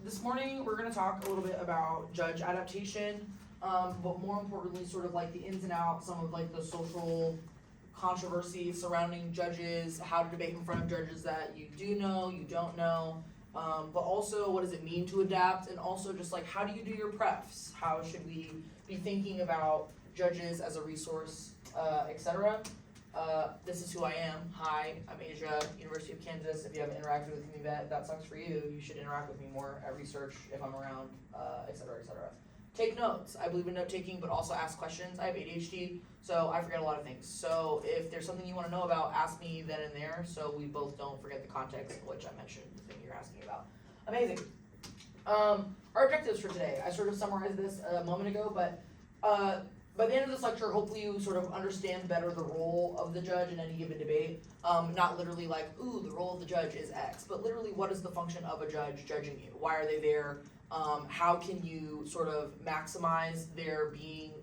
This morning we're going to talk a little bit about judge adaptation, but more importantly, sort of like the ins and outs, some of like the social controversy surrounding judges, how to debate in front of judges that you do know, you don't know, but also what does it mean to adapt, and also just like how do you do your prefs? How should we be thinking about judges as a resource, etc. This is who I am. Hi, I'm Azja, University of Kansas. If you haven't interacted with me yet, that sucks for you. You should interact with me more at research if I'm around, etc., etc. Take notes. I believe in note taking, but also ask questions. I have ADHD, so I forget a lot of things. So if there's something you want to know about, ask me then and there, so we both don't forget the context in which I mentioned the thing you're asking about. Amazing. Our objectives for today. I sort of summarized this a moment ago, but by the end of this lecture, hopefully you sort of understand better the role of the judge in any given debate. Not literally like, ooh, the role of the judge is X, but literally what is the function of a judge judging you? Why are they there? How can you sort of maximize their being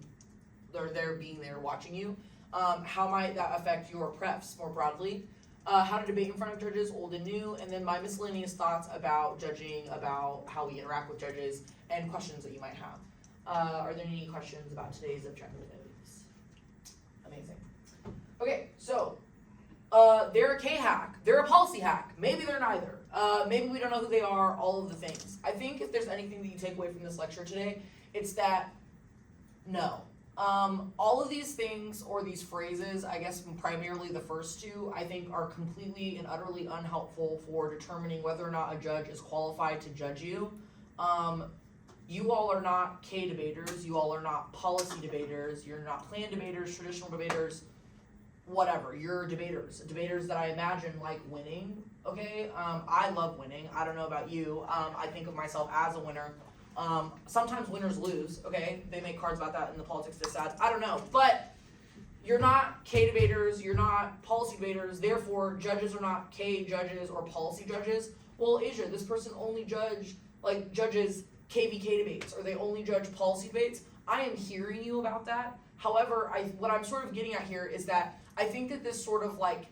there watching you? How might that affect your prefs more broadly? How to debate in front of judges, old and new, and then my miscellaneous thoughts about judging, about how we interact with judges, and questions that you might have. Are there any questions about today's objectives? Amazing. Okay, so they're a K-hack, they're a policy hack, maybe they're neither. Maybe we don't know who they are, all of the things. I think if there's anything that you take away from this lecture today, it's that no. All of these things, or these phrases, I guess primarily the first two, I think are completely and utterly unhelpful for determining whether or not a judge is qualified to judge you. You all are not K debaters, you all are not policy debaters, you're not plan debaters, traditional debaters, whatever, you're debaters that I imagine like winning, okay? I love winning, I don't know about you, I think of myself as a winner. Sometimes winners lose, okay? They make cards about that in the politics disad, I don't know, but you're not K debaters, you're not policy debaters, therefore judges are not K judges or policy judges. Well, Azja, this person only judges KVK debates, or they only judge policy debates. I am hearing you about that. However, what I'm sort of getting at here is that I think that this sort of like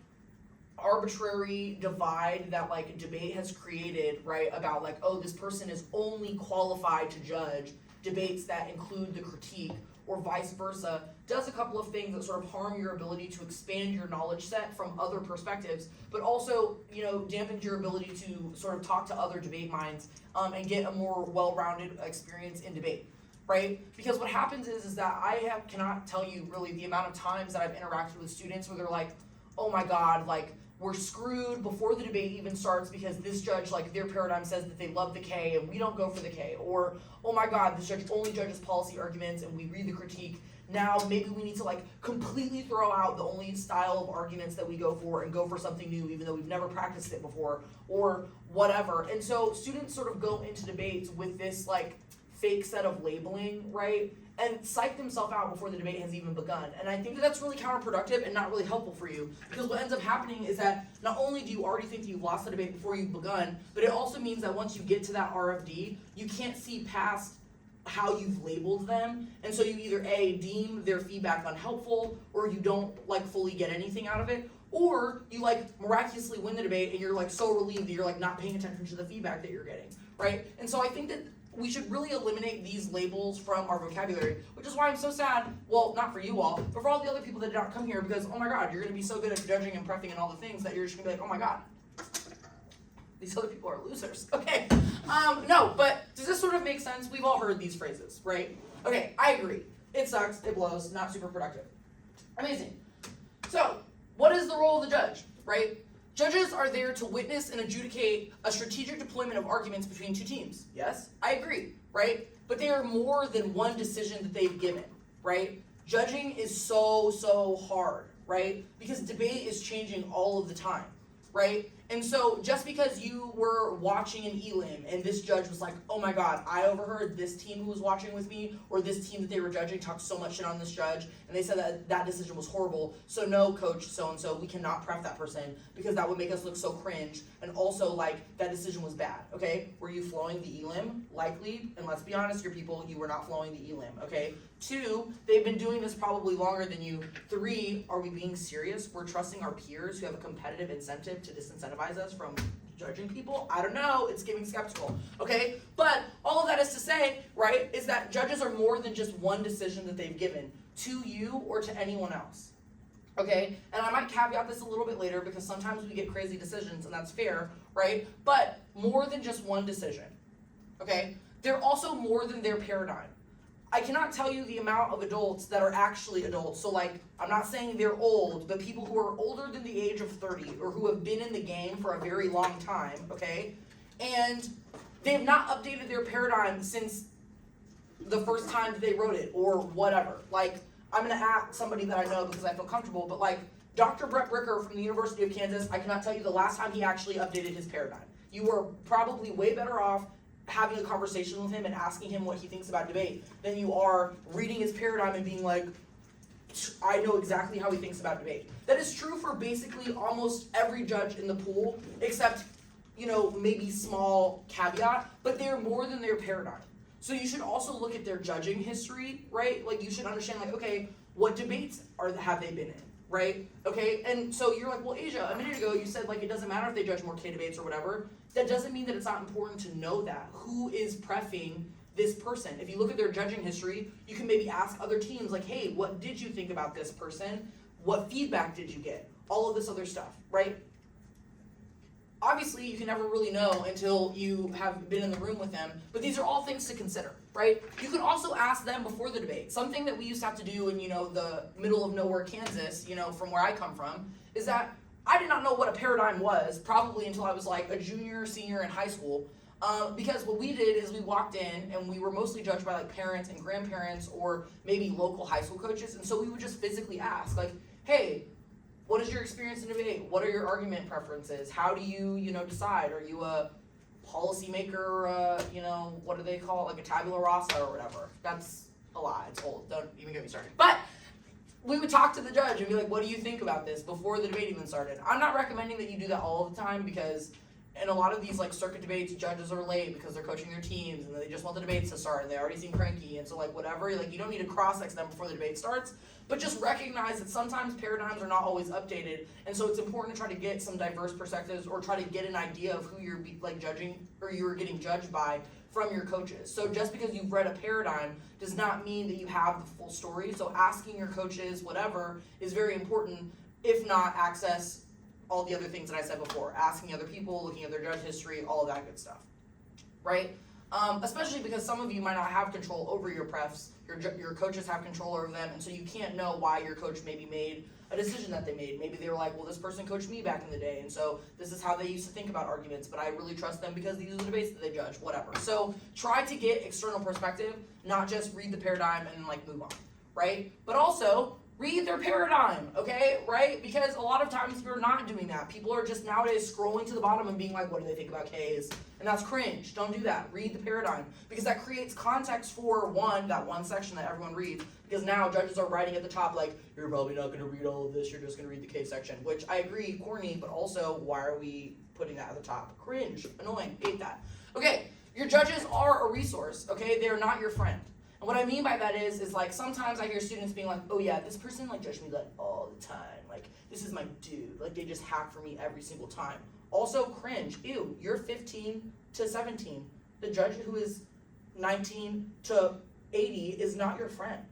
arbitrary divide that like debate has created, right, about like, oh, this person is only qualified to judge debates that include the critique, or vice versa, does a couple of things that sort of harm your ability to expand your knowledge set from other perspectives, but also, you know, dampens your ability to sort of talk to other debate minds and get a more well-rounded experience in debate, right? Because what happens is that I cannot tell you really the amount of times that I've interacted with students where they're like, oh my god, like, we're screwed before the debate even starts because this judge, like, their paradigm says that they love the K and we don't go for the K. Or, oh my god, this judge only judges policy arguments and we read the critique. Now maybe we need to like completely throw out the only style of arguments that we go for and go for something new even though we've never practiced it before, or whatever. And so students sort of go into debates with this like fake set of labeling, right? And psych themselves out before the debate has even begun. And I think that that's really counterproductive and not really helpful for you, because what ends up happening is that not only do you already think that you've lost the debate before you've begun, but it also means that once you get to that RFD, you can't see past how you've labeled them, and so you either A, deem their feedback unhelpful, or you don't like fully get anything out of it, or you like miraculously win the debate and you're like so relieved that you're like not paying attention to the feedback that you're getting, right? And so I think that we should really eliminate these labels from our vocabulary, which is why I'm so sad, well, not for you all, but for all the other people that did not come here, because, oh my god, you're going to be so good at judging and prepping and all the things that you're just going to be like, oh my god, these other people are losers. Okay, no, but does this sort of make sense? We've all heard these phrases, right? Okay, I agree. It sucks, it blows, not super productive. Amazing. So, what is the role of the judge, right? Judges are there to witness and adjudicate a strategic deployment of arguments between two teams. Yes, I agree, right? But they are more than one decision that they've given, right? Judging is so hard, right? Because debate is changing all of the time, right? And so just because you were watching an elim and this judge was like, oh my god, I overheard this team who was watching with me, or this team that they were judging talk so much shit on this judge, and they said that that decision was horrible, so no, coach so-and-so, we cannot prep that person because that would make us look so cringe, and also like that decision was bad, okay? Were you flowing the elim? Likely, and let's be honest, your people, you were not flowing the elim, okay? 2, they've been doing this probably longer than you. 3, are we being serious? We're trusting our peers who have a competitive incentive to disincentivize us from judging people? I don't know, it's giving skeptical, okay? But all of that is to say, right, is that judges are more than just one decision that they've given to you or to anyone else, okay? And I might caveat this a little bit later because sometimes we get crazy decisions and that's fair, right? But more than just one decision, okay? They're also more than their paradigm. I cannot tell you the amount of adults that are actually adults. So like, I'm not saying they're old, but people who are older than the age of 30 or who have been in the game for a very long time, okay? And they have not updated their paradigm since the first time that they wrote it or whatever. Like, I'm gonna ask somebody that I know because I feel comfortable, but like, Dr. Brett Bricker from the University of Kansas, I cannot tell you the last time he actually updated his paradigm. You were probably way better off having a conversation with him and asking him what he thinks about debate than you are reading his paradigm and being like, I know exactly how he thinks about debate. That is true for basically almost every judge in the pool, except, you know, maybe small caveat, but they're more than their paradigm. So you should also look at their judging history, right? Like you should understand like, okay, what debates have they been in, right? Okay, and so you're like, well, Azja, a minute ago you said like it doesn't matter if they judge more K debates or whatever. That doesn't mean that it's not important to know that. Who is preffing this person? If you look at their judging history, you can maybe ask other teams like, hey, what did you think about this person? What feedback did you get? All of this other stuff, right? Obviously, you can never really know until you have been in the room with them, but these are all things to consider, right? You can also ask them before the debate. Something that we used to have to do in, you know, the middle of nowhere, Kansas, you know, from where I come from, is that I did not know what a paradigm was, probably until I was like a junior, senior in high school, because what we did is we walked in and we were mostly judged by like parents and grandparents or maybe local high school coaches, and so we would just physically ask like, hey, what is your experience in debate? What are your argument preferences? How do you, you know, decide? Are you a policymaker, you know, what do they call it, like a tabula rasa or whatever? That's a lie, it's old, don't even get me started. But we would talk to the judge and be like, what do you think about this before the debate even started? I'm not recommending that you do that all the time because in a lot of these like circuit debates, judges are late because they're coaching their teams and they just want the debates to start and they already seem cranky, and so like whatever, like you don't need to cross-ex them before the debate starts, but just recognize that sometimes paradigms are not always updated, and so it's important to try to get some diverse perspectives or try to get an idea of who you're like judging or you're getting judged by from your coaches. So just because you've read a paradigm does not mean that you have the full story. So asking your coaches, whatever, is very important. If not, access all the other things that I said before. Asking other people, looking at their judge history, all of that good stuff, right? Especially because some of you might not have control over your prefs. Your coaches have control over them, and so you can't know why your coach maybe made a decision that they made. Maybe they were like, well, this person coached me back in the day, and so this is how they used to think about arguments, but I really trust them because these are the debates that they judge, whatever. So try to get external perspective, not just read the paradigm and like move on, right? But also read their paradigm, okay, right? Because a lot of times you're not doing that. People are just nowadays scrolling to the bottom and being like, what do they think about K's? And that's cringe. Don't do that. Read the paradigm, because that creates context for that one section that everyone reads, because now judges are writing at the top like, you're probably not going to read all of this, you're just going to read the K section, which I agree, corny, but also why are we putting that at the top? Cringe, annoying, hate that. Okay, your judges are a resource, okay? They're not your friend. And what I mean by that is like sometimes I hear students being like, oh yeah, this person like judged me like all the time. Like this is my dude. Like they just hack for me every single time. Also cringe. Ew, you're 15 to 17. The judge who is 19 to 80 is not your friend.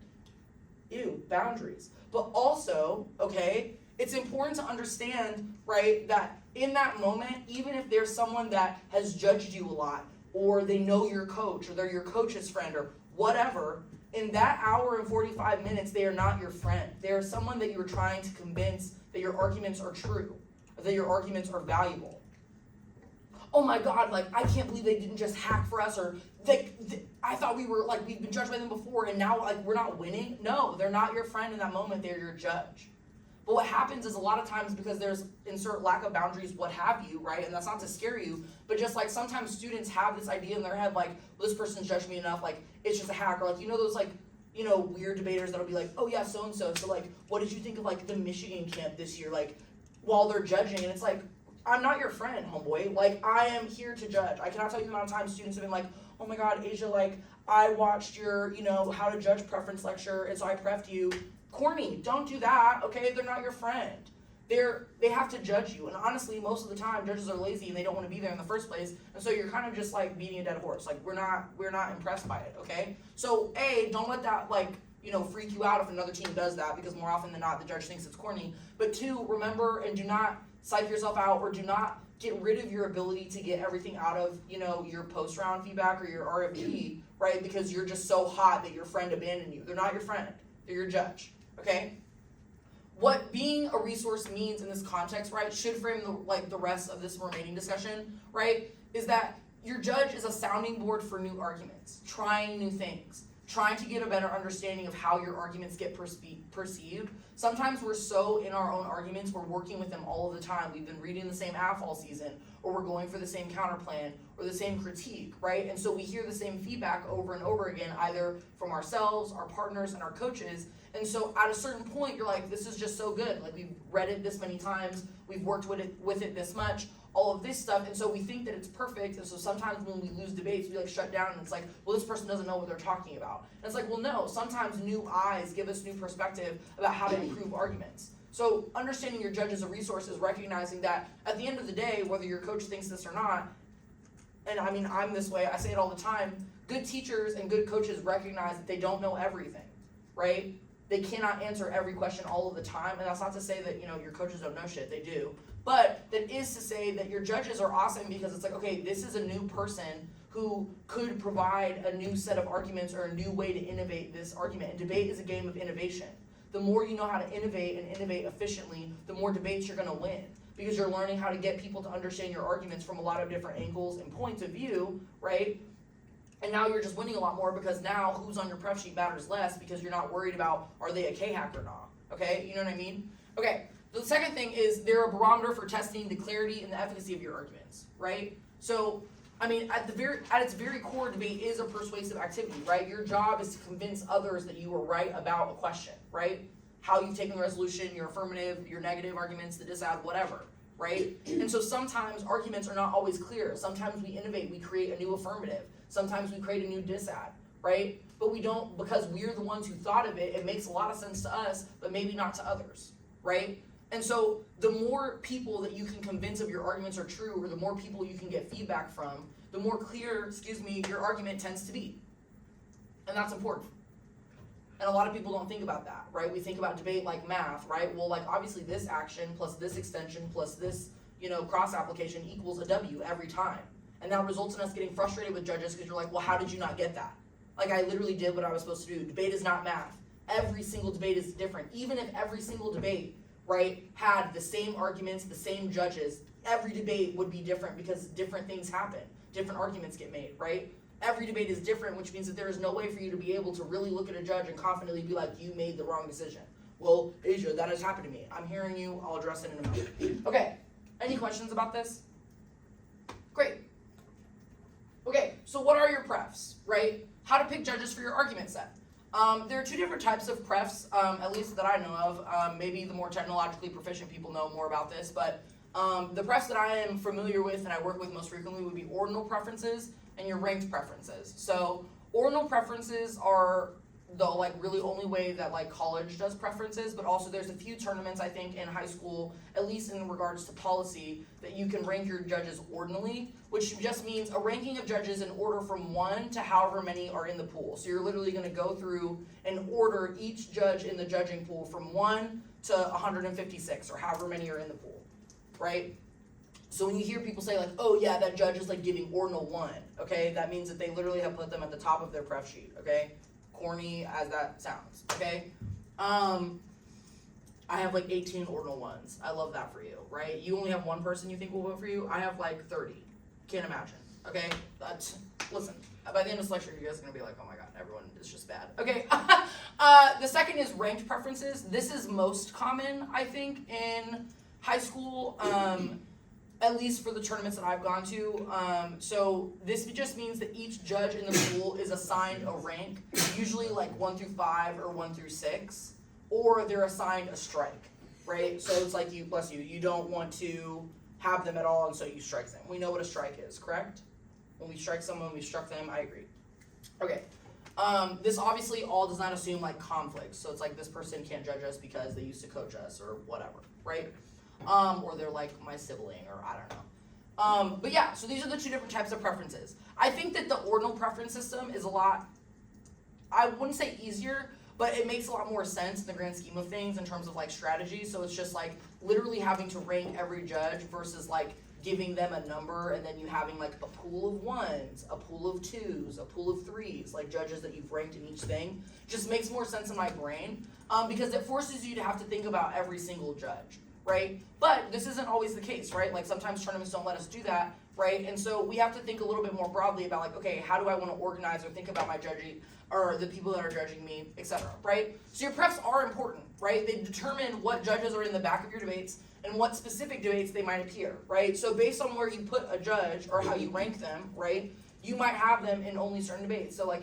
Ew, boundaries. But also, okay, it's important to understand, right, that in that moment, even if there's someone that has judged you a lot, or they know your coach, or they're your coach's friend, or whatever, in that hour and 45 minutes, they are not your friend. They are someone that you are trying to convince that your arguments are true, or that your arguments are valuable. Oh my God, like, I can't believe they didn't just hack for us, or I thought we were, like, we've been judged by them before, and now, like, we're not winning. No, they're not your friend in that moment, they're your judge. But what happens is a lot of times, because there's insert lack of boundaries, what have you, right? And that's not to scare you, but just like sometimes students have this idea in their head, like, well, this person's judged me enough, like, it's just a hack. Or like, you know those like, you know, weird debaters that'll be like, oh yeah, so-and-so. So like, what did you think of like the Michigan camp this year? Like, while they're judging, and it's like, I'm not your friend, homeboy. Like, I am here to judge. I cannot tell you the amount of times students have been like, oh my God, Azja, like, I watched your, you know, how to judge preference lecture, and so I preffed you. Corny, don't do that, okay? They're not your friend. they have to judge you. And honestly, most of the time, judges are lazy and they don't want to be there in the first place. And so you're kind of just like beating a dead horse. Like we're not impressed by it, okay? So don't let that freak you out if another team does that, because more often than not, the judge thinks it's corny. But 2, remember and do not psych yourself out, or do not get rid of your ability to get everything out of, your post-round feedback or your RFP, right? Because you're just so hot that your friend abandoned you. They're not your friend. They're your judge, okay? What being a resource means in this context, right, should frame the rest of this remaining discussion, right, is that your judge is a sounding board for new arguments, trying new things, trying to get a better understanding of how your arguments get perceived. Sometimes we're so in our own arguments, we're working with them all of the time. We've been reading the same AF all season, or we're going for the same counterplan or the same critique, right? And so we hear the same feedback over and over again, either from ourselves, our partners, and our coaches. And so at a certain point, you're like, this is just so good. Like, we've read it this many times, we've worked with it this much, all of this stuff, and so we think that it's perfect. And so sometimes when we lose debates, we shut down, and it's like, well, this person doesn't know what they're talking about. And it's like, well, no, sometimes new eyes give us new perspective about how to improve arguments. So understanding your judge as a resource is recognizing that at the end of the day, whether your coach thinks this or not, and I mean, I'm this way, I say it all the time, good teachers and good coaches recognize that they don't know everything, right? They cannot answer every question all of the time, and that's not to say that, your coaches don't know shit, they do. But that is to say that your judges are awesome, because it's like, okay, this is a new person who could provide a new set of arguments or a new way to innovate this argument. And debate is a game of innovation. The more you know how to innovate and innovate efficiently, the more debates you're going to win, because you're learning how to get people to understand your arguments from a lot of different angles and points of view, right? And now you're just winning a lot more, because now who's on your prep sheet matters less, because you're not worried about, are they a K-hack or not, okay? You know what I mean? Okay, the second thing is they're a barometer for testing the clarity and the efficacy of your arguments, right? So, I mean, at its very core, debate is a persuasive activity, right? Your job is to convince others that you are right about a question, right? How you've taken the resolution, your affirmative, your negative arguments, the disad, whatever, right? And so sometimes arguments are not always clear. Sometimes we innovate, we create a new affirmative. Sometimes we create a new disad, right? But we don't, because we're the ones who thought of it, it makes a lot of sense to us, but maybe not to others, right? And so the more people that you can convince of your arguments are true, or the more people you can get feedback from, the more clear, your argument tends to be. And that's important. And a lot of people don't think about that, right? We think about debate like math, right? Well, obviously this action plus this extension plus this, cross application equals a W every time. And that results in us getting frustrated with judges, because you're like, well, how did you not get that? I literally did what I was supposed to do. Debate is not math. Every single debate is different. Even if every single debate, right, had the same arguments, the same judges, every debate would be different, because different things happen. Different arguments get made, right? Every debate is different, which means that there is no way for you to be able to really look at a judge and confidently be like, you made the wrong decision. Well, Azja, that has happened to me. I'm hearing you. I'll address it in a moment. Okay, any questions about this? Great. Okay, so what are your prefs, right? How to pick judges for your argument set. There are 2 different types of prefs, at least that I know of. Maybe the more technologically proficient people know more about this, but the prefs that I am familiar with and I work with most frequently would be ordinal preferences and your ranked preferences. So ordinal preferences are the really only way that college does preferences, but also there's a few tournaments I think in high school, at least in regards to policy, that you can rank your judges ordinally, which just means a ranking of judges in order from 1 to however many are in the pool. So you're literally going to go through and order each judge in the judging pool from 1 to 156, or however many are in the pool, right? So when you hear people say oh yeah, that judge is giving ordinal 1, okay, that means that they literally have put them at the top of their pref sheet, okay? Corny as that sounds, okay? I have 18 ordinal 1s. I love that for you, right? You only have one person you think will vote for you. I have 30. Can't imagine, okay? Listen, by the end of this lecture, you guys are gonna be like, oh my god, everyone is just bad. Okay, the second is ranked preferences. This is most common, I think, in high school, at least for the tournaments that I've gone to. So this just means that each judge in the pool is assigned a rank, usually 1 through 5 or 1 through 6, or they're assigned a strike, right? So it's you don't want to have them at all, and so you strike them. We know what a strike is, correct? When we strike someone, we struck them, I agree. Okay, this obviously all does not assume conflict, so it's this person can't judge us because they used to coach us or whatever, right? or they're like my sibling, or I don't know. But yeah, so these are the two different types of preferences. I think that the ordinal preference system is a lot, I wouldn't say easier, but it makes a lot more sense in the grand scheme of things in terms of like strategy. So it's just like literally having to rank every judge versus like giving them a number and then you having like a pool of ones, a pool of twos, a pool of threes, like judges that you've ranked in each thing. Just makes more sense in my brain because it forces you to have to think about every single judge, right? But this isn't always the case, right? Like sometimes tournaments don't let us do that, right? And so we have to think a little bit more broadly about like, okay, how do I want to organize or think about my judging or the people that are judging me, etc., right? So your prefs are important, right? They determine what judges are in the back of your debates and what specific debates they might appear, right? So based on where you put a judge or how you rank them, right, you might have them in only certain debates. So like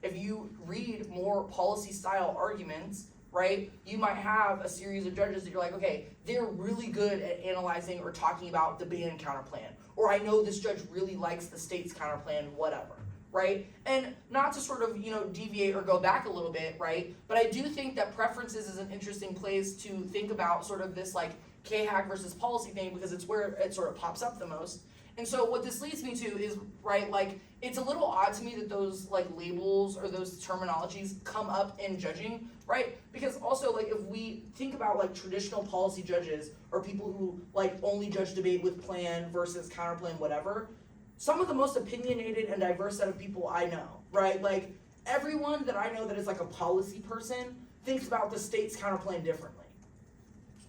if you read more policy style arguments, right, you might have a series of judges that you're like, okay, they're really good at analyzing or talking about the ban counterplan, or I know this judge really likes the state's counterplan, whatever, right? And not to sort of, deviate or go back a little bit, right, but I do think that preferences is an interesting place to think about sort of this like K-hack versus policy thing because it's where it sort of pops up the most. And so what this leads me to is, right, like, it's a little odd to me that those, like, labels or those terminologies come up in judging, right? Because also, like, if we think about, like, traditional policy judges or people who, like, only judge debate with plan versus counterplan, whatever, some of the most opinionated and diverse set of people I know, right? Like, everyone that I know that is, like, a policy person thinks about the state's counterplan differently.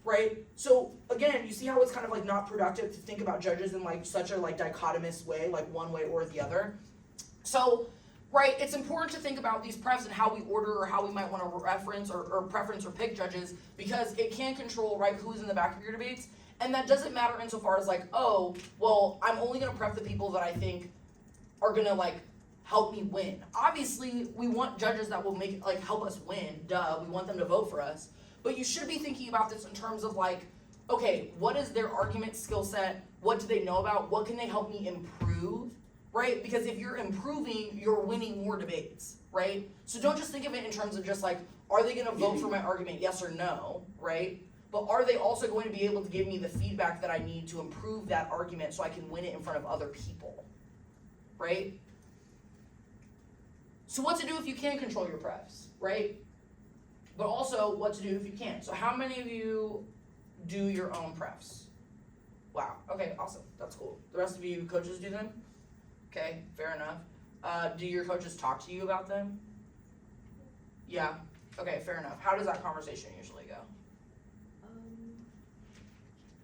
Right? So again, you see how it's kind of like not productive to think about judges in like such a like dichotomous way, like one way or the other. So, right, it's important to think about these prefs and how we order or how we might want to reference or preference or pick judges because it can control, right, who's in the back of your debates. And that doesn't matter insofar as like, oh, well, I'm only going to pref the people that I think are going to like help me win. Obviously, we want judges that will make like help us win. Duh, we want them to vote for us. But you should be thinking about this in terms of like, okay, what is their argument skill set? What do they know about? What can they help me improve, right? Because if you're improving, you're winning more debates, right? So don't just think of it in terms of just like, are they going to vote for my argument, yes or no, right? But are they also going to be able to give me the feedback that I need to improve that argument so I can win it in front of other people, right? So what to do if you can control your prefs, right? But also what to do if you can't. So how many of you do your own prefs? Wow, okay, awesome, that's cool. The rest of you coaches do them? Okay, fair enough. Do your coaches talk to you about them? Yeah, okay, fair enough. How does that conversation usually go?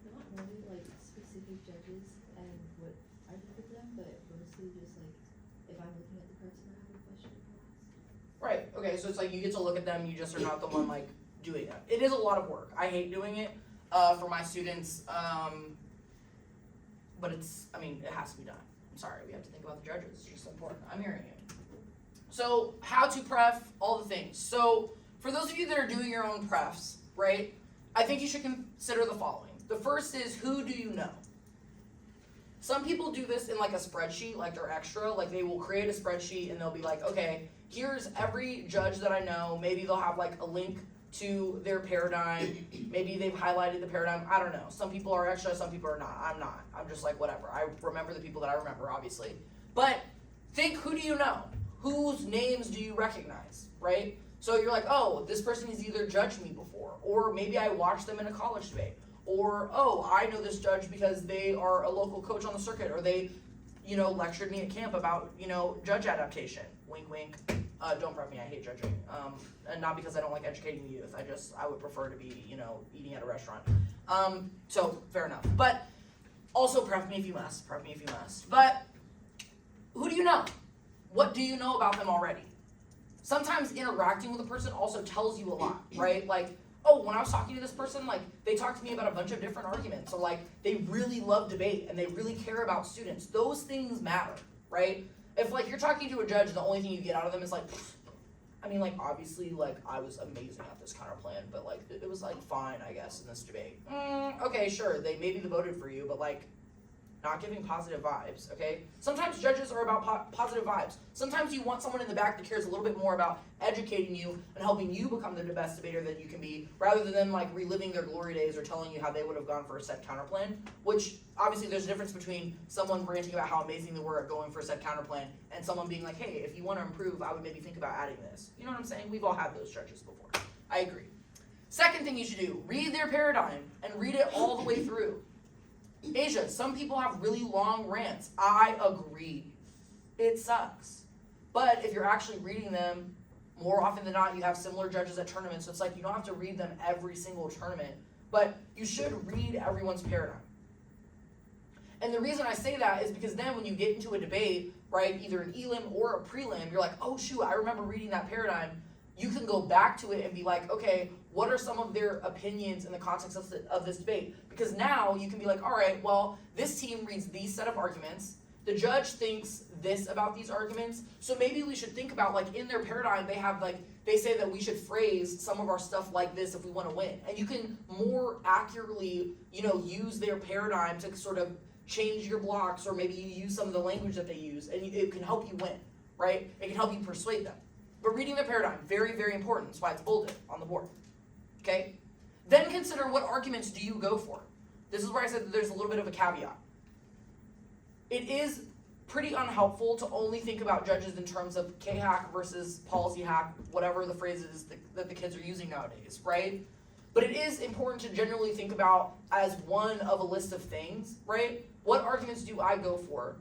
Not really like specific judges and what I think of them, but mostly just like if I'm looking at the cards and I have a question to ask. Right, okay, so it's like you get to look at them, you just are not the one like doing it. It is a lot of work. I hate doing it for my students, but it has to be done. I'm sorry, we have to think about the judges, it's just important. I'm hearing you. So, how to pref, all the things. So, for those of you that are doing your own prefs, right, I think you should consider the following. The first is, who do you know? Some people do this in like a spreadsheet, like they're extra, like they will create a spreadsheet and they'll be like, okay, here's every judge that I know. Maybe they'll have like a link to their paradigm. Maybe they've highlighted the paradigm. I don't know. Some people are extra, some people are not. I'm not. I'm just like, whatever. I remember the people that I remember, obviously. But think, who do you know? Whose names do you recognize, right? So you're like, oh, this person has either judged me before, or maybe I watched them in a college debate, or, oh, I know this judge because they are a local coach on the circuit, or they, lectured me at camp about, judge adaptation. Wink, wink. Don't prep me, I hate judging. And not because I don't like educating the youth, I would prefer to be, eating at a restaurant. So, fair enough. But also prep me if you must, But who do you know? What do you know about them already? Sometimes interacting with a person also tells you a lot, right? Like, oh, when I was talking to this person, like, they talked to me about a bunch of different arguments. Or like, they really love debate and they really care about students. Those things matter, right? If like you're talking to a judge and the only thing you get out of them is like, obviously, like, I was amazing at this counterplan, but like, it was like fine, I guess, in this debate. Okay, sure, maybe they voted for you, but like, not giving positive vibes, okay? Sometimes judges are about positive vibes. Sometimes you want someone in the back that cares a little bit more about educating you and helping you become the best debater that you can be, rather than them like reliving their glory days or telling you how they would have gone for a set counterplan, which obviously there's a difference between someone ranting about how amazing they were at going for a set counterplan and someone being like, hey, if you want to improve, I would maybe think about adding this. You know what I'm saying? We've all had those judges before. I agree. Second thing you should do, read their paradigm and read it all the way through. Asia, some people have really long rants. I agree. It sucks. But if you're actually reading them, more often than not, you have similar judges at tournaments, so it's like you don't have to read them every single tournament, but you should read everyone's paradigm. And the reason I say that is because then when you get into a debate, right, either an elim or a prelim, you're like, oh shoot, I remember reading that paradigm. You can go back to it and be like, okay, what are some of their opinions in the context of this debate? Because now you can be like, all right, well, this team reads these set of arguments. The judge thinks this about these arguments. So maybe we should think about, like, in their paradigm, they have, like, they say that we should phrase some of our stuff like this if we want to win. And you can more accurately, use their paradigm to sort of change your blocks, or maybe you use some of the language that they use, and it can help you win, right? It can help you persuade them. But reading the paradigm, very, very important. That's why it's bolded on the board. Okay? Then consider, what arguments do you go for? This is where I said that there's a little bit of a caveat. It is pretty unhelpful to only think about judges in terms of K-hack versus policy hack, whatever the phrase is that the kids are using nowadays, right? But it is important to generally think about as one of a list of things, right? What arguments do I go for?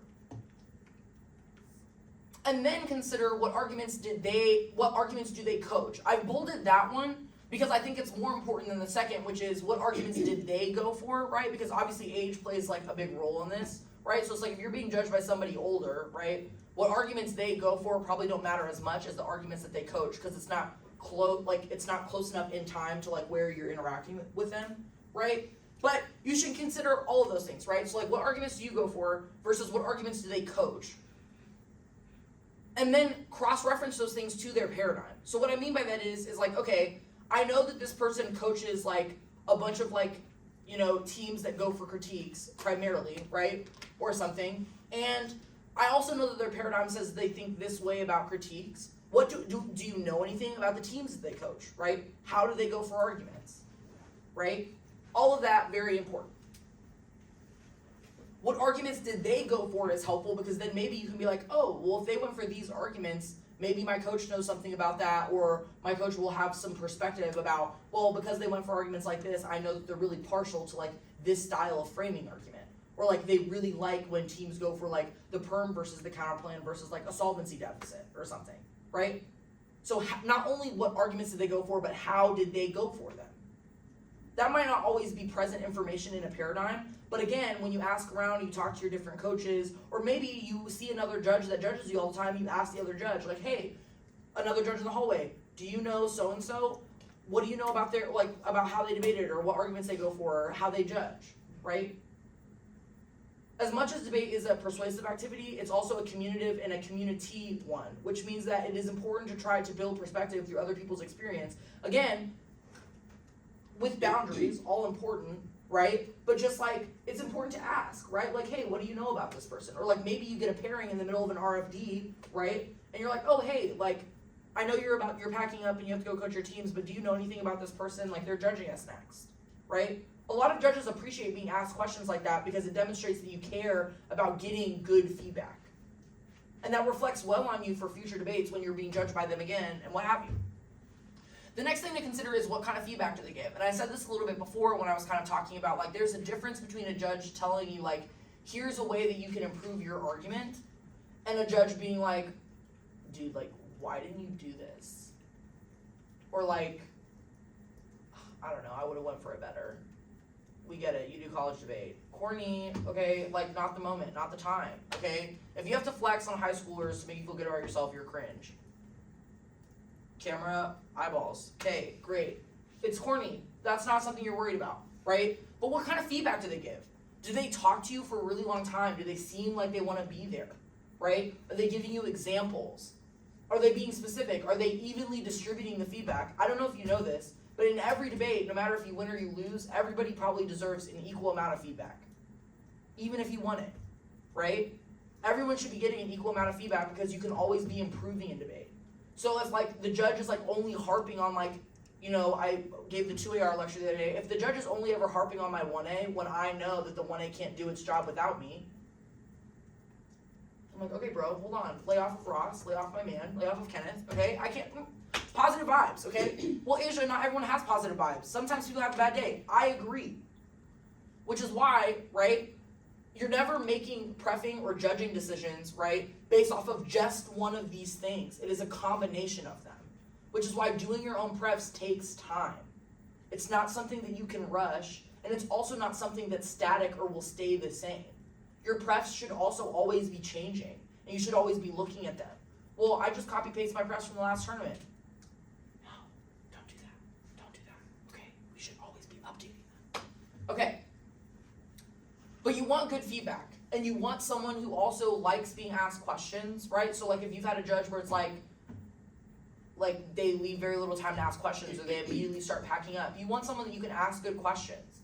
And then consider what arguments do they coach. I've bolded that one because I think it's more important than the second, which is what arguments did they go for, right? Because obviously age plays like a big role in this, right? So it's like if you're being judged by somebody older, right? What arguments they go for probably don't matter as much as the arguments that they coach, because it's not close enough in time to like where you're interacting with them, right? But you should consider all of those things, right? So like, what arguments do you go for versus what arguments do they coach? And then cross-reference those things to their paradigm. So what I mean by that is like, okay, I know that this person coaches like a bunch of like, teams that go for critiques primarily, right? Or something. And I also know that their paradigm says they think this way about critiques. What do you know anything about the teams that they coach, right? How do they go for arguments, right? All of that, very important. What arguments did they go for is helpful, because then maybe you can be like, oh, well, if they went for these arguments, maybe my coach knows something about that, or my coach will have some perspective about, well, because they went for arguments like this, I know that they're really partial to like this style of framing argument. Or like they really like when teams go for like the perm versus the counterplan versus like a solvency deficit or something, right? So not only what arguments did they go for, but how did they go for them? That might not always be present information in a paradigm, but again, when you ask around, you talk to your different coaches, or maybe you see another judge that judges you all the time, you ask the other judge, like, hey, another judge in the hallway, do you know so-and-so? What do you know about about how they debated, or what arguments they go for, or how they judge, right? As much as debate is a persuasive activity, it's also a communicative and a community one, which means that it is important to try to build perspective through other people's experience. Again, with boundaries, all important, right? But just like, it's important to ask, right? Like, hey, what do you know about this person? Or like, maybe you get a pairing in the middle of an RFD, right? And you're like, oh, hey, like, I know you're packing up and you have to go coach your teams, but do you know anything about this person? Like, they're judging us next, right? A lot of judges appreciate being asked questions like that because it demonstrates that you care about getting good feedback. And that reflects well on you for future debates when you're being judged by them again and what have you. The next thing to consider is what kind of feedback do they give? And I said this a little bit before when I was kind of talking about, like, there's a difference between a judge telling you, like, here's a way that you can improve your argument, and a judge being like, dude, like, why didn't you do this? Or like, I don't know, I would have went for it better. We get it, you do college debate. Corny, okay, like, not the moment, not the time, okay? If you have to flex on high schoolers to make you feel good about yourself, you're cringe. Camera, eyeballs. Okay, great. It's corny. That's not something you're worried about, right? But what kind of feedback do they give? Do they talk to you for a really long time? Do they seem like they want to be there, right? Are they giving you examples? Are they being specific? Are they evenly distributing the feedback? I don't know if you know this, but in every debate, no matter if you win or you lose, everybody probably deserves an equal amount of feedback. even if you won it, right? Everyone should be getting an equal amount of feedback because you can always be improving in debate. So if like the judge is like only harping on like, you know, I gave the 2AR lecture the other day, if the judge is only ever harping on my 1A when I know that the 1A can't do its job without me, I'm like, okay bro, hold on, lay off of Ross, lay off my man, lay off of Kenneth, okay? I can't, positive vibes, okay? Well, Asia, not everyone has positive vibes. Sometimes people have a bad day. I agree. Which is why, right, you're never making preffing or judging decisions, right, based off of just one of these things. It is a combination of them. Which is why doing your own prefs takes time. It's not something that you can rush, and it's also not something that's static or will stay the same. Your prefs should also always be changing, and you should always be looking at them. Well, I just copy-paste my prefs from the last tournament. No, don't do that. Don't do that. Okay, we should always be updating them. Okay. But you want good feedback, and you want someone who also likes being asked questions, right? So like if you've had a judge where it's like they leave very little time to ask questions or they immediately start packing up, you want someone that you can ask good questions.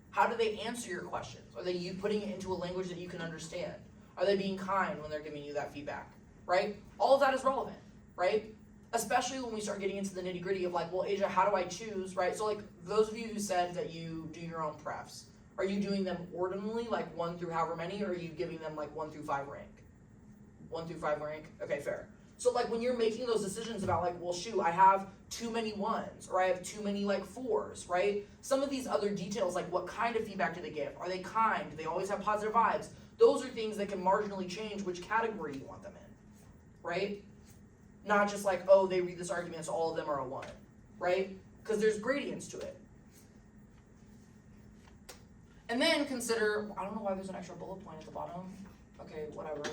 How do they answer your questions? Are they putting it into a language that you can understand? Are they being kind when they're giving you that feedback, right? All of that is relevant, right? Especially when we start getting into the nitty gritty of like, well, Asia, how do I choose, right? So like those of you who said that you do your own prefs, are you doing them ordinally, like 1 through however many, or are you giving them like 1 through 5 rank? 1 through 5 rank? Okay, fair. So like when you're making those decisions about like, well shoot, I have too many 1s, or I have too many like 4s, right? Some of these other details, like what kind of feedback do they give? Are they kind? Do they always have positive vibes? Those are things that can marginally change which category you want them in, right? Not just like, oh, they read this argument, so all of them are a 1, right? Because there's gradients to it. And then consider, I don't know why there's an extra bullet point at the bottom. Okay, whatever.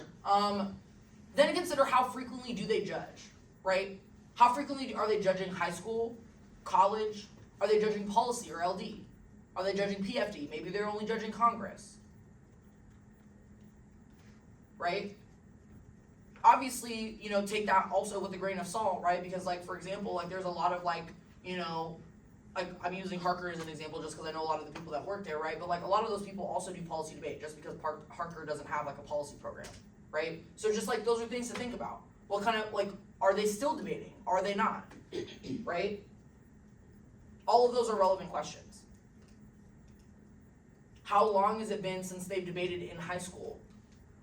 Then consider how frequently do they judge, right? How frequently are they judging high school, college? Are they judging policy or LD? Are they judging PFD? Maybe they're only judging Congress, right? Obviously, you know, take that also with a grain of salt, right? Because like, for example, like there's a lot of like, you know, like I'm using Harker as an example just because I know a lot of the people that work there, right? But like a lot of those people also do policy debate just because Harker doesn't have like a policy program, right? So just like those are things to think about. What kind of like, are they still debating? Are they not? Right? All of those are relevant questions. How long has it been since they've debated in high school?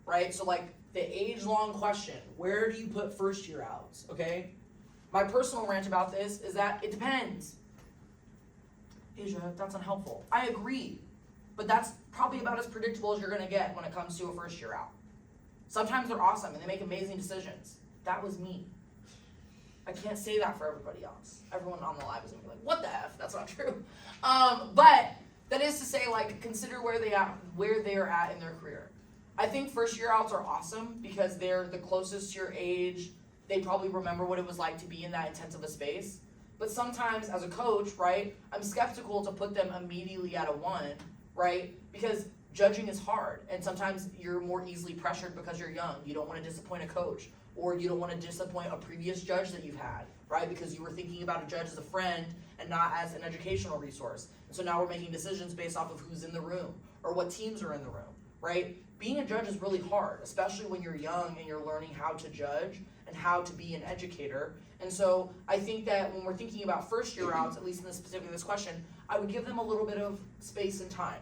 Right? So like the age-long question, where do you put first year outs? Okay? My personal rant about this is that it depends. Asia, that's unhelpful. I agree, but that's probably about as predictable as you're gonna get when it comes to a first year out. Sometimes they're awesome and they make amazing decisions. That was me. I can't say that for everybody else. Everyone on the live is gonna be like, what the F? That's not true. But that is to say, like, consider where they're at in their career. I think first year outs are awesome because they're the closest to your age. They probably remember what it was like to be in that intense of a space. But sometimes as a coach, right, I'm skeptical to put them immediately at a 1, right? Because judging is hard, and sometimes you're more easily pressured because you're young. You don't want to disappoint a coach, or you don't want to disappoint a previous judge that you've had, right? Because you were thinking about a judge as a friend and not as an educational resource. And so now we're making decisions based off of who's in the room, or what teams are in the room, right? Being a judge is really hard, especially when you're young and you're learning how to judge and how to be an educator. And so I think that when we're thinking about first year outs, at least in this question, I would give them a little bit of space and time.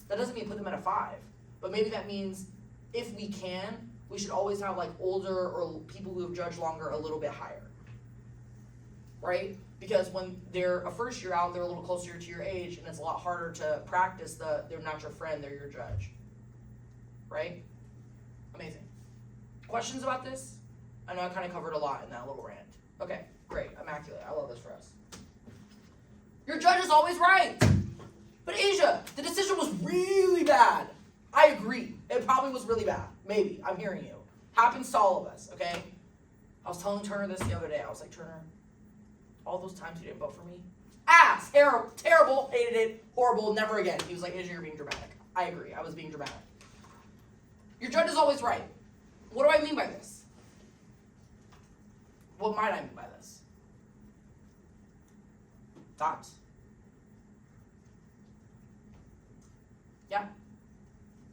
That doesn't mean put them at a 5, but maybe that means if we can, we should always have like older or people who have judged longer a little bit higher, right? Because when they're a first year out, they're a little closer to your age, and it's a lot harder to practice they're not your friend, they're your judge, right? Amazing. Questions about this? I know I kind of covered a lot in that little rant. Okay, great, immaculate, I love this for us. Your judge is always right. But Asia, the decision was really bad. I agree, it probably was really bad. Maybe, I'm hearing you. Happens to all of us, okay? I was telling Turner this the other day. I was like, Turner, all those times you didn't vote for me, ass, terrible, hated it, horrible, never again. He was like, Asia, you're being dramatic. I agree, I was being dramatic. Your judge is always right. What do I mean by this? What might I mean by this? Thoughts?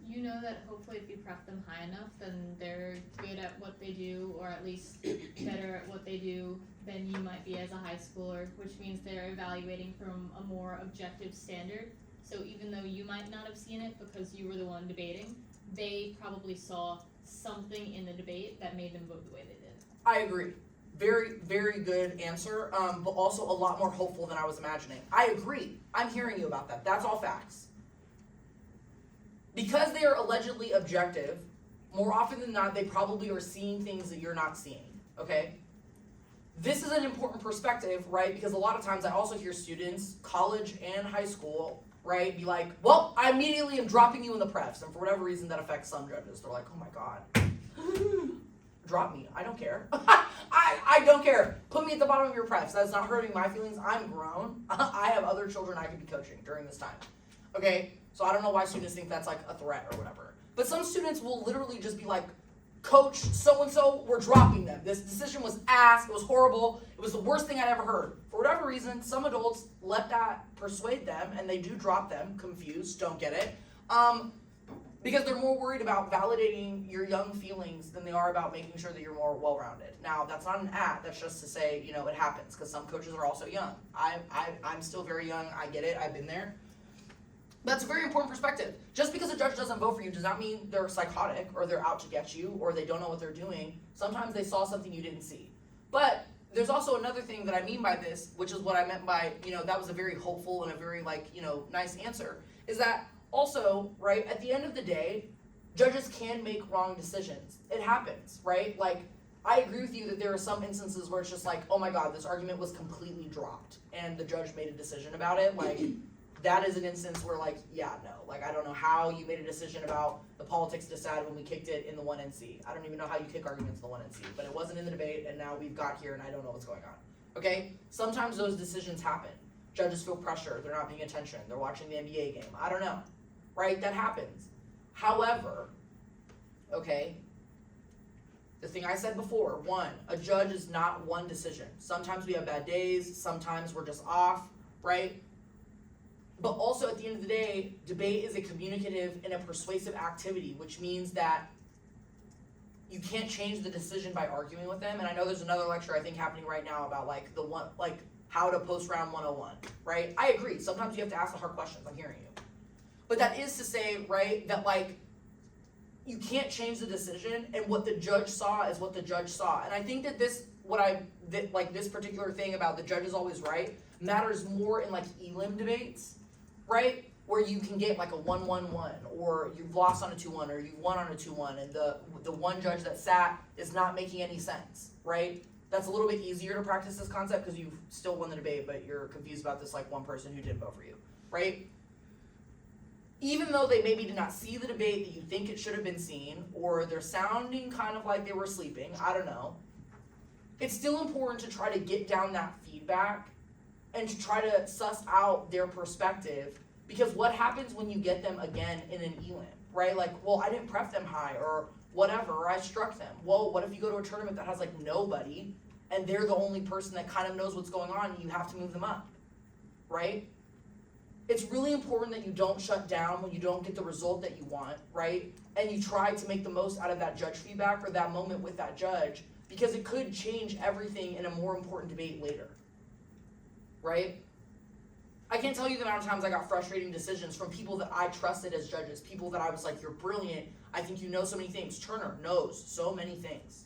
You know know that hopefully if you prep them high enough, then they're good at what they do, or at least better at what they do than you might be as a high schooler, which means they're evaluating from a more objective standard. So even though you might not have seen it because you were the one debating, they probably saw something in the debate that made them vote the way they did. I agree. Very, very good answer, but also a lot more hopeful than I was imagining. I agree. I'm hearing you about that. That's all facts. Because they are allegedly objective, more often than not, they probably are seeing things that you're not seeing, okay? This is an important perspective, right? Because a lot of times I also hear students, college and high school, right, be like, well, I immediately am dropping you in the prefs. And for whatever reason, that affects some judges. They're like, oh my God, drop me. I don't care. I don't care. Put me at the bottom of your prefs. That's not hurting my feelings. I'm grown. I have other children I could be coaching during this time, okay? So I don't know why students think that's like a threat or whatever. But some students will literally just be like, Coach, so-and-so, we're dropping them. This decision was ass, it was horrible, it was the worst thing I'd ever heard. For whatever reason, some adults let that persuade them, and they do drop them, confused, don't get it, because they're more worried about validating your young feelings than they are about making sure that you're more well-rounded. Now, that's not an ad, that's just to say, you know, it happens, because some coaches are also young. I'm still very young, I get it, I've been there. That's a very important perspective. Just because a judge doesn't vote for you does not mean they're psychotic or they're out to get you or they don't know what they're doing. Sometimes they saw something you didn't see. But there's also another thing that I mean by this, which is what I meant by, you know, that was a very hopeful and a very, like, you know, nice answer, is that also, right, at the end of the day, judges can make wrong decisions. It happens, right? Like, I agree with you that there are some instances where it's just like, oh my God, this argument was completely dropped and the judge made a decision about it. Like, that is an instance where, like, yeah, no. Like, I don't know how you made a decision about the politics decided when we kicked it in the 1NC. I don't even know how you kick arguments in the 1NC, but it wasn't in the debate, and now we've got here, and I don't know what's going on. Okay? Sometimes those decisions happen. Judges feel pressure. They're not paying attention. They're watching the NBA game. I don't know. Right? That happens. However, okay, the thing I said before, one, a judge is not one decision. Sometimes we have bad days. Sometimes we're just off, right? But also, at the end of the day, debate is a communicative and a persuasive activity, which means that you can't change the decision by arguing with them. And I know there's another lecture I think happening right now about how to post round 101, right? I agree. Sometimes you have to ask the hard questions. I'm hearing you. But that is to say, right, that like you can't change the decision, and what the judge saw is what the judge saw. And I think that this particular thing about the judge is always right matters more in like elim debates. Right? Where you can get like a 1-1-1, or you've lost on a 2-1, or you've won on a 2-1, and the one judge that sat is not making any sense, right? That's a little bit easier to practice this concept because you've still won the debate, but you're confused about this like one person who didn't vote for you, right? Even though they maybe did not see the debate that you think it should have been seen, or they're sounding kind of like they were sleeping, I don't know, it's still important to try to get down that feedback and to try to suss out their perspective, because what happens when you get them again in an elim, right? Like, well, I didn't prep them high, or whatever, or I struck them. Well, what if you go to a tournament that has like nobody, and they're the only person that kind of knows what's going on, and you have to move them up, right? It's really important that you don't shut down when you don't get the result that you want, right? And you try to make the most out of that judge feedback or that moment with that judge, because it could change everything in a more important debate later. Right? I can't tell you the amount of times I got frustrating decisions from people that I trusted as judges, people that I was like, you're brilliant, I think you know so many things. Turner knows so many things.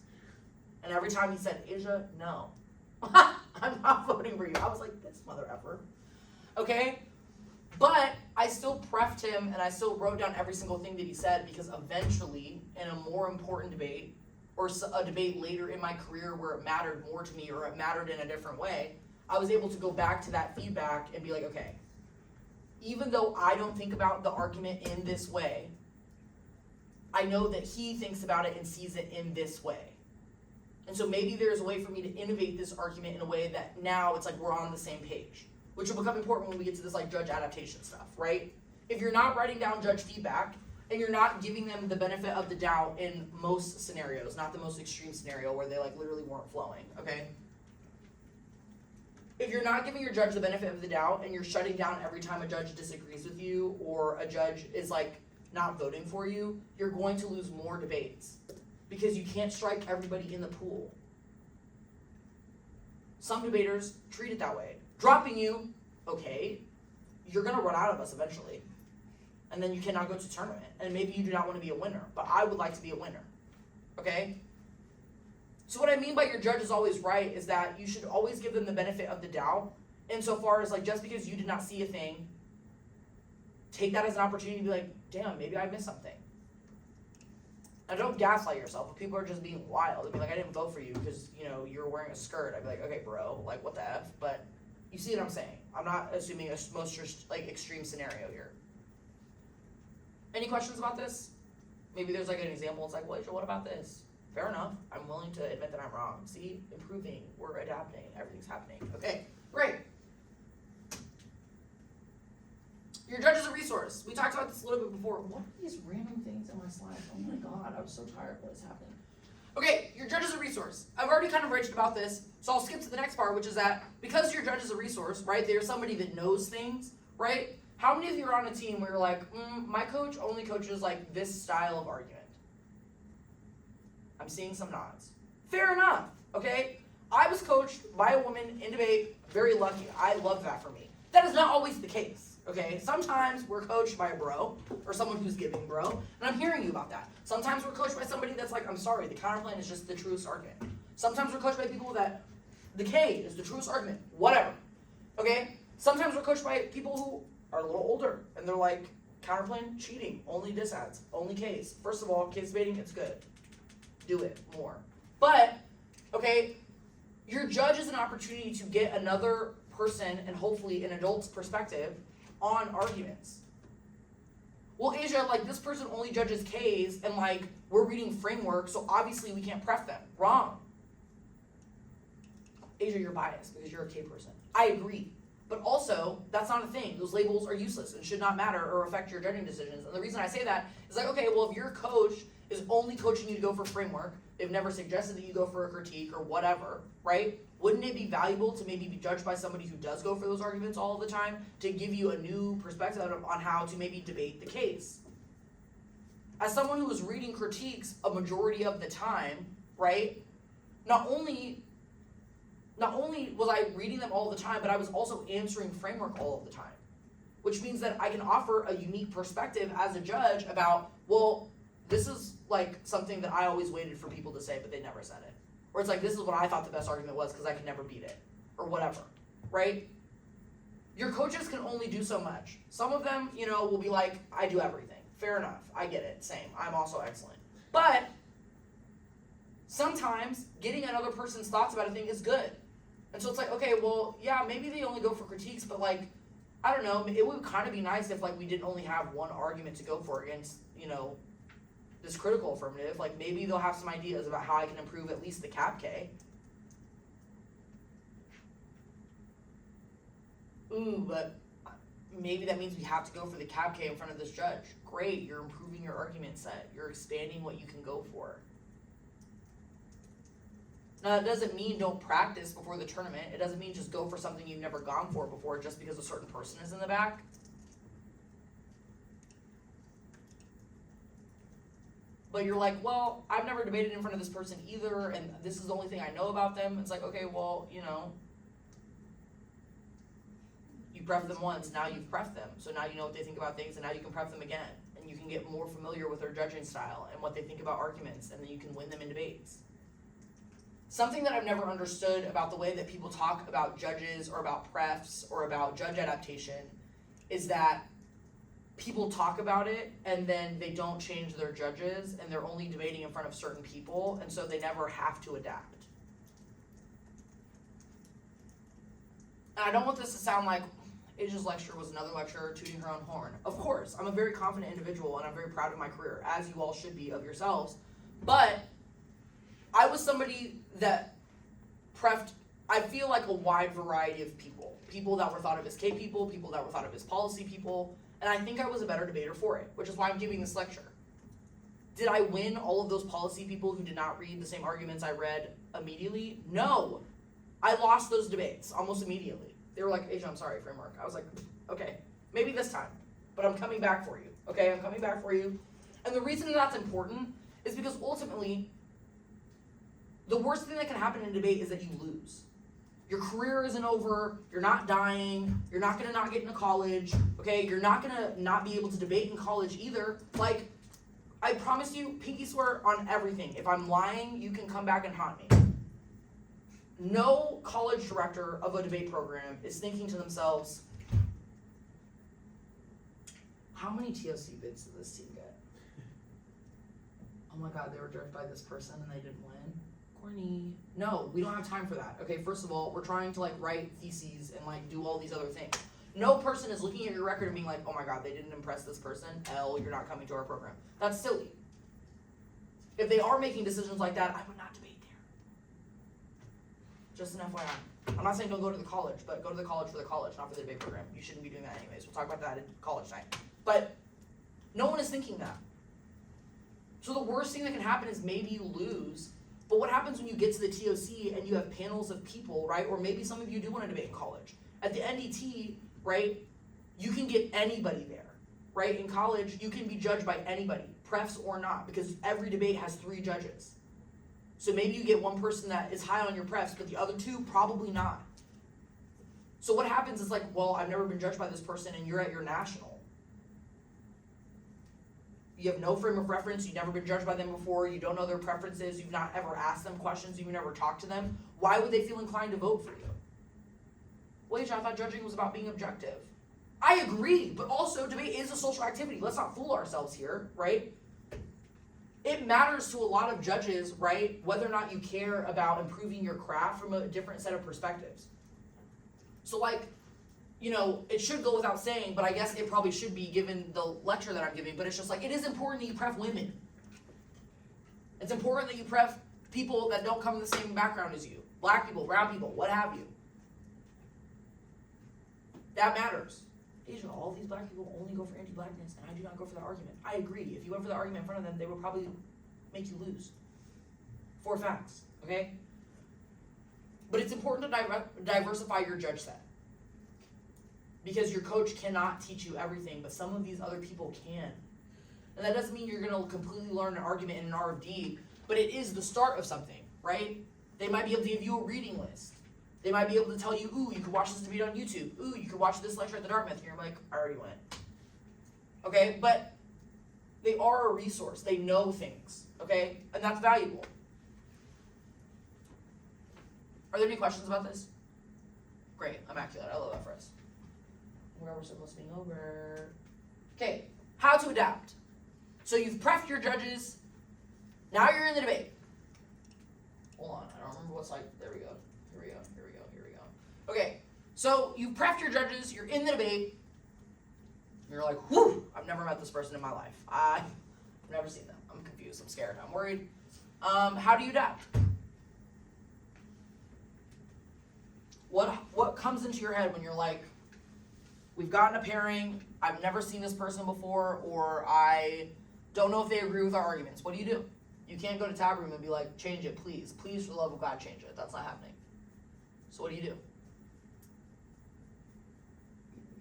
And every time he said, Azja, no. I'm not voting for you. I was like, this mother effer. Okay? But I still prefed him, and I still wrote down every single thing that he said, because eventually, in a more important debate, or a debate later in my career where it mattered more to me, or it mattered in a different way, I was able to go back to that feedback and be like, okay, even though I don't think about the argument in this way, I know that he thinks about it and sees it in this way. And so maybe there's a way for me to innovate this argument in a way that now it's like we're on the same page, which will become important when we get to this like judge adaptation stuff, right? If you're not writing down judge feedback and you're not giving them the benefit of the doubt in most scenarios, not the most extreme scenario where they like literally weren't flowing, okay? If you're not giving your judge the benefit of the doubt and you're shutting down every time a judge disagrees with you, or a judge is like not voting for you, you're going to lose more debates because you can't strike everybody in the pool. Some debaters treat it that way. Dropping you, okay, you're gonna run out of us eventually. And then you cannot go to tournament. And maybe you do not want to be a winner, but I would like to be a winner. Okay? So what I mean by your judge is always right is that you should always give them the benefit of the doubt, insofar as like just because you did not see a thing, take that as an opportunity to be like, damn, maybe I missed something. Now don't gaslight yourself. If people are just being wild, I'd be like, I didn't vote for you because, you know, you're wearing a skirt. I'd be like, okay, bro, like what the F? But you see what I'm saying. I'm not assuming a most like extreme scenario here. Any questions about this? Maybe there's like an example. It's like, well, Azja, what about this? Fair enough. I'm willing to admit that I'm wrong. See, improving, we're adapting, everything's happening. Okay, great. Your judge is a resource. We talked about this a little bit before. What are these random things in my slides? Oh my god, I was so tired of what is happening. Okay, your judge is a resource. I've already kind of raged about this, so I'll skip to the next part, which is that because your judge is a resource, right, they're somebody that knows things, right? How many of you are on a team where you're like, my coach only coaches like this style of argument? I'm seeing some nods. Fair enough, okay? I was coached by a woman in debate, very lucky. I love that for me. That is not always the case, okay? Sometimes we're coached by a bro, or someone who's giving bro, and I'm hearing you about that. Sometimes we're coached by somebody that's like, I'm sorry, the counterplan is just the truest argument. Sometimes we're coached by people that the K is the truest argument, whatever, okay? Sometimes we're coached by people who are a little older, and they're like, counterplan, cheating, only disads, only Ks. First of all, case debating, it's good. Do it more. But, okay, your judge is an opportunity to get another person, and hopefully an adult's perspective, on arguments. Well, Azja, like, this person only judges Ks, and like, we're reading framework, so obviously we can't pref them. Wrong. Azja, you're biased because you're a K person. I agree. But also, that's not a thing. Those labels are useless and should not matter or affect your judging decisions. And the reason I say that is like, okay, well, if your coach is only coaching you to go for framework, they've never suggested that you go for a critique or whatever, right? Wouldn't it be valuable to maybe be judged by somebody who does go for those arguments all the time to give you a new perspective on how to maybe debate the case? As someone who was reading critiques a majority of the time, right, not only was I reading them all the time, but I was also answering framework all of the time. Which means that I can offer a unique perspective as a judge about, well, this is like something that I always waited for people to say, but they never said it. Or it's like, this is what I thought the best argument was because I could never beat it. Or whatever, right? Your coaches can only do so much. Some of them, you know, will be like, I do everything. Fair enough. I get it. Same. I'm also excellent. But sometimes getting another person's thoughts about a thing is good. And so it's like, okay, well, yeah, maybe they only go for critiques, but like, I don't know, it would kind of be nice if like we didn't only have one argument to go for against, you know, this critical affirmative. Like maybe they'll have some ideas about how I can improve at least the cap K. Ooh, but maybe that means we have to go for the cap K in front of this judge. Great, you're improving your argument set. You're expanding what you can go for. Now, it doesn't mean don't practice before the tournament. It doesn't mean just go for something you've never gone for before just because a certain person is in the back. But you're like, well, I've never debated in front of this person either, and this is the only thing I know about them. It's like, okay, well, you know, you prep them once, now you've prepped them. So now you know what they think about things, and now you can prep them again. And you can get more familiar with their judging style and what they think about arguments, and then you can win them in debates. Something that I've never understood about the way that people talk about judges or about prefs or about judge adaptation is that people talk about it and then they don't change their judges and they're only debating in front of certain people, and so they never have to adapt. And I don't want this to sound like Azja's lecture was another lecturer tooting her own horn. Of course, I'm a very confident individual and I'm very proud of my career, as you all should be of yourselves. But I was somebody that prefed, I feel like a wide variety of people. People that were thought of as K people, people that were thought of as policy people, and I think I was a better debater for it, which is why I'm giving this lecture. Did I win all of those policy people who did not read the same arguments I read immediately? No. I lost those debates almost immediately. They were like, Azja, I'm sorry, framework. I was like, okay, maybe this time, but I'm coming back for you. okay? I'm coming back for you. And the reason that's important is because ultimately, the worst thing that can happen in a debate is that you lose. Your career isn't over, you're not dying, you're not gonna not get into college, okay? You're not gonna not be able to debate in college either. Like, I promise you, pinky swear on everything. If I'm lying, you can come back and haunt me. No college director of a debate program is thinking to themselves, how many TOC bids did this team get? Oh my god, they were judged by this person and they didn't win. Corny. No, we don't have time for that. Okay, first of all, we're trying to like write theses and like do all these other things. No person is looking at your record and being like, oh my god, they didn't impress this person. L, you're not coming to our program. That's silly. If they are making decisions like that, I would not debate there. Just an FYI. I'm not saying don't go to the college, but go to the college for the college, not for the debate program. You shouldn't be doing that anyways. We'll talk about that in college time. But no one is thinking that. So the worst thing that can happen is maybe you lose. But what happens when you get to the TOC and you have panels of people, right? Or maybe some of you do want to debate in college. At the NDT, right, you can get anybody there, right? In college, you can be judged by anybody, prefs or not, because every debate has 3 judges. So maybe you get one person that is high on your prefs, but the other 2 probably not. So what happens is like, well, I've never been judged by this person and you're at your national. You have no frame of reference, you've never been judged by them before, you don't know their preferences, you've not ever asked them questions, you've never talked to them. Why would they feel inclined to vote for you? Wait, I thought judging was about being objective. I agree, but also debate is a social activity. Let's not fool ourselves here, right? It matters to a lot of judges, right, whether or not you care about improving your craft from a different set of perspectives. So like, you know, it should go without saying, but I guess it probably should be given the lecture that I'm giving, but it's just like, it is important that you pref women. It's important that you pref people that don't come from the same background as you. Black people, brown people, what have you. That matters. Asia, all these black people only go for anti-blackness, and I do not go for that argument. I agree. If you went for the argument in front of them, they would probably make you lose. For facts, okay? But it's important to diversify your judge set. Because your coach cannot teach you everything, but some of these other people can. And that doesn't mean you're gonna completely learn an argument in an RFD, but it is the start of something, right? They might be able to give you a reading list. They might be able to tell you, ooh, you could watch this debate on YouTube. Ooh, you could watch this lecture at the Dartmouth. And you're like, I already went. Okay, but they are a resource. They know things, okay? And that's valuable. Are there any questions about this? Great, immaculate. I love that for us. Where we're supposed to be over. Okay, how to adapt. So you've prepped your judges. Now you're in the debate. Hold on, I don't remember what slide. There we go. Okay, so you've prepped your judges. You're in the debate. You're like, whew, I've never met this person in my life. I've never seen them. I'm confused. I'm scared. I'm worried. How do you adapt? What comes into your head when you're like, we've gotten a pairing, I've never seen this person before, or I don't know if they agree with our arguments? What do? You can't go to tab room and be like, change it, please. Please, for the love of God, change it. That's not happening. So what do?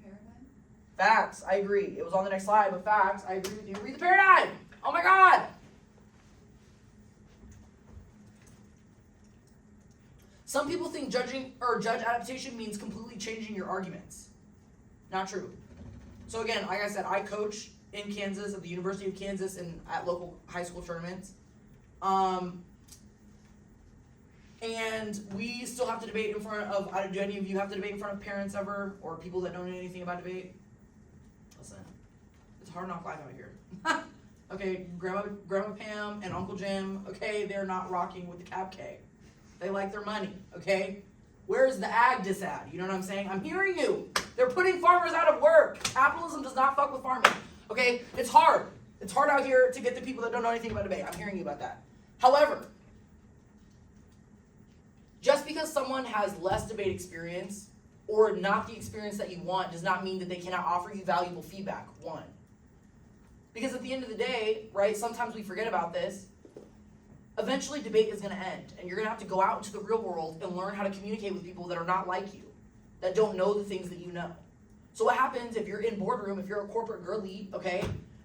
Paradigm? Facts, I agree. It was on the next slide, but facts, I agree with you. Read the paradigm. Oh my God. Some people think judge adaptation means completely changing your arguments. Not true. So again, like I said, I coach in Kansas at the University of Kansas and at local high school tournaments. And we still have to debate in front of, do any of you have to debate in front of parents ever, or people that don't know anything about debate? Listen, it's hard knock life out here. Okay, Grandma Pam and Uncle Jim, okay, they're not rocking with the Cap K. They like their money, okay? Where's the ag disad? You know what I'm saying? I'm hearing you. They're putting farmers out of work. Capitalism does not fuck with farming, okay? It's hard. It's hard out here to get the people that don't know anything about debate. I'm hearing you about that. However, just because someone has less debate experience or not the experience that you want does not mean that they cannot offer you valuable feedback, one. Because at the end of the day, right, sometimes we forget about this, eventually debate is gonna end, and you're gonna have to go out into the real world and learn how to communicate with people that are not like you, that don't know the things that you know. So what happens if you're in boardroom, if you're a corporate girly, okay,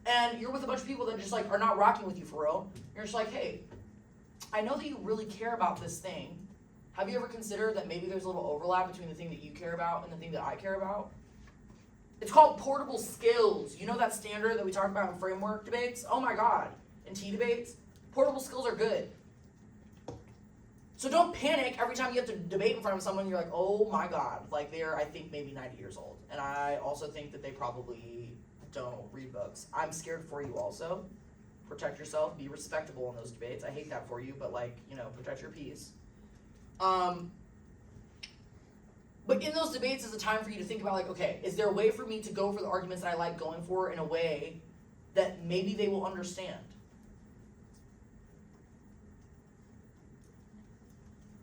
and you're with a bunch of people that just like are not rocking with you for real. You're just like, hey, I know that you really care about this thing. Have you ever considered that maybe there's a little overlap between the thing that you care about and the thing that I care about? It's called portable skills. You know that standard that we talk about in framework debates? Oh my God, in T debates? Portable skills are good. So don't panic every time you have to debate in front of someone. You're like, oh my God, like they're, I think, maybe 90 years old. And I also think that they probably don't read books. I'm scared for you also. Protect yourself, be respectable in those debates. I hate that for you, but like, you know, protect your peace. But in those debates is a time for you to think about like, okay, is there a way for me to go for the arguments that I like going for in a way that maybe they will understand?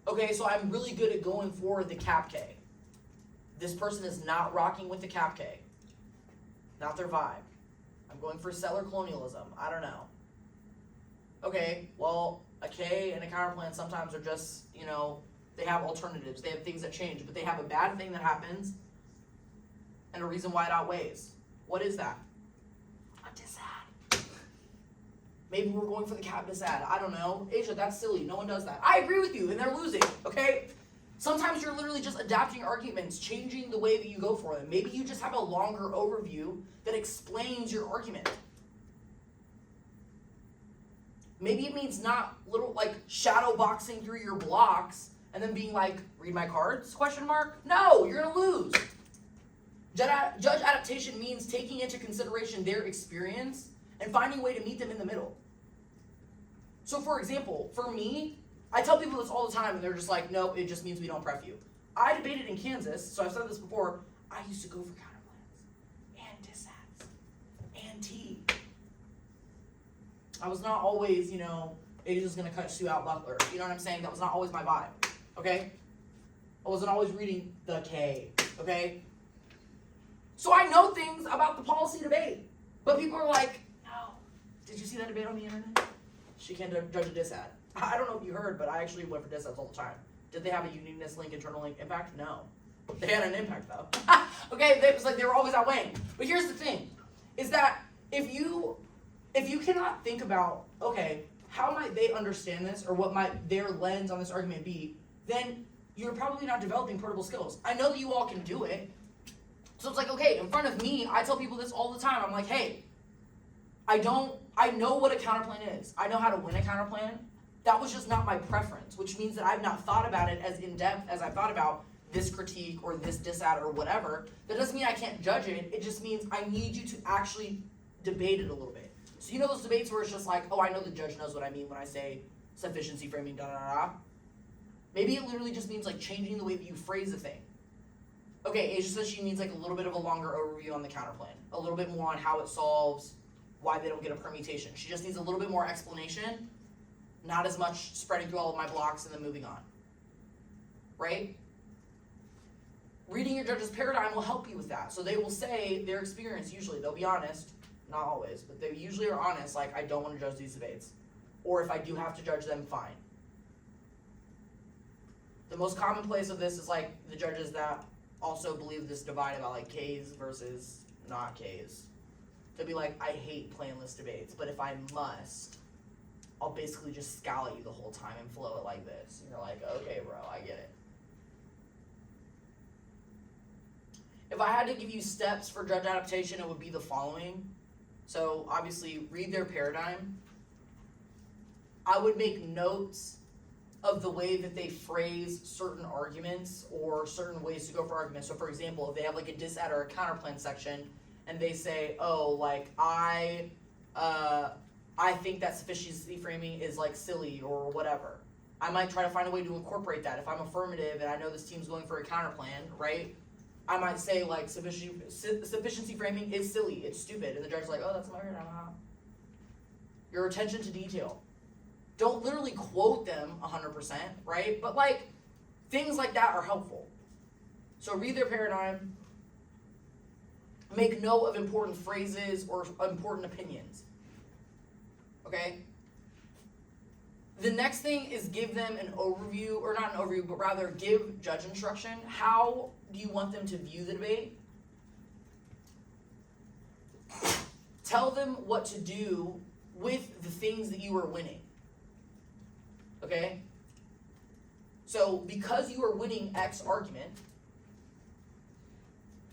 Okay, so I'm really good at going for the cap K. This person is not rocking with the cap K. Not their vibe. I'm going for settler colonialism. I don't know. Okay, well, a K and a counterplan sometimes are just, you know, they have alternatives. They have things that change, but they have a bad thing that happens and a reason why it outweighs. What is that? A disad. Maybe we're going for the cap disad. I don't know. Asia, that's silly. No one does that. I agree with you, and they're losing, okay? Sometimes you're literally just adapting arguments, changing the way that you go for them. Maybe you just have a longer overview that explains your argument. Maybe it means not little like shadow boxing through your blocks and then being like, read my cards, question mark? No, you're gonna lose. Judge adaptation means taking into consideration their experience and finding a way to meet them in the middle. So for example, for me, I tell people this all the time and they're just like, no, it just means we don't pref you. I debated in Kansas, so I've said this before, I used to go for counterplans and disads and T. I was not always, you know, Asia's gonna cut Sue out Butler. You know what I'm saying? That was not always my vibe, okay? I wasn't always reading the K, okay? So I know things about the policy debate, but people are like, no, did you see that debate on the internet? She can't judge a disad. I don't know if you heard, but I actually went for disads all the time. Did they have a uniqueness link, internal link impact? No. They had an impact though. Okay, it was like they were always outweighing. But here's the thing, is that if you cannot think about, okay, how might they understand this or what might their lens on this argument be, then you're probably not developing portable skills. I know that you all can do it. So it's like, okay, in front of me, I tell people this all the time. I'm like, hey, I know what a counterplan is. I know how to win a counterplan. That was just not my preference, which means that I've not thought about it as in-depth as I've thought about this critique or this disad or whatever. That doesn't mean I can't judge it. It just means I need you to actually debate it a little bit. So you know those debates where it's just like, oh, I know the judge knows what I mean when I say sufficiency framing, da-da-da-da. Maybe it literally just means like changing the way that you phrase a thing. Okay, Asia says she needs like a little bit of a longer overview on the counterplan. A little bit more on how it solves, why they don't get a permutation. She just needs a little bit more explanation, not as much spreading through all of my blocks and then moving on. Right? Reading your judge's paradigm will help you with that. So they will say their experience, usually, they'll be honest, not always, but they usually are honest, like, I don't want to judge these debates. Or if I do have to judge them, fine. The most commonplace of this is like the judges that also believe this divide about like K's versus not K's. They'll be like, I hate planless debates, but if I must, I'll basically just scowl at you the whole time and flow it like this. And you're like, okay, bro, I get it. If I had to give you steps for judge adaptation, it would be the following. So obviously, read their paradigm. I would make notes of the way that they phrase certain arguments or certain ways to go for arguments. So for example, if they have like a disad or a counterplan section and they say, oh, like I think that sufficiency framing is like silly or whatever. I might try to find a way to incorporate that. If I'm affirmative and I know this team's going for a counterplan, right? I might say like sufficiency framing is silly, it's stupid. And the judge's like, oh, that's my paradigm. Your attention to detail. Don't literally quote them 100%, right? But like, things like that are helpful. So read their paradigm, make note of important phrases or important opinions, okay? The next thing is give them an overview, or not an overview, but rather give judge instruction. How do you want them to view the debate? tell them what to do with the things that you are winning. Okay? So, because you are winning X argument,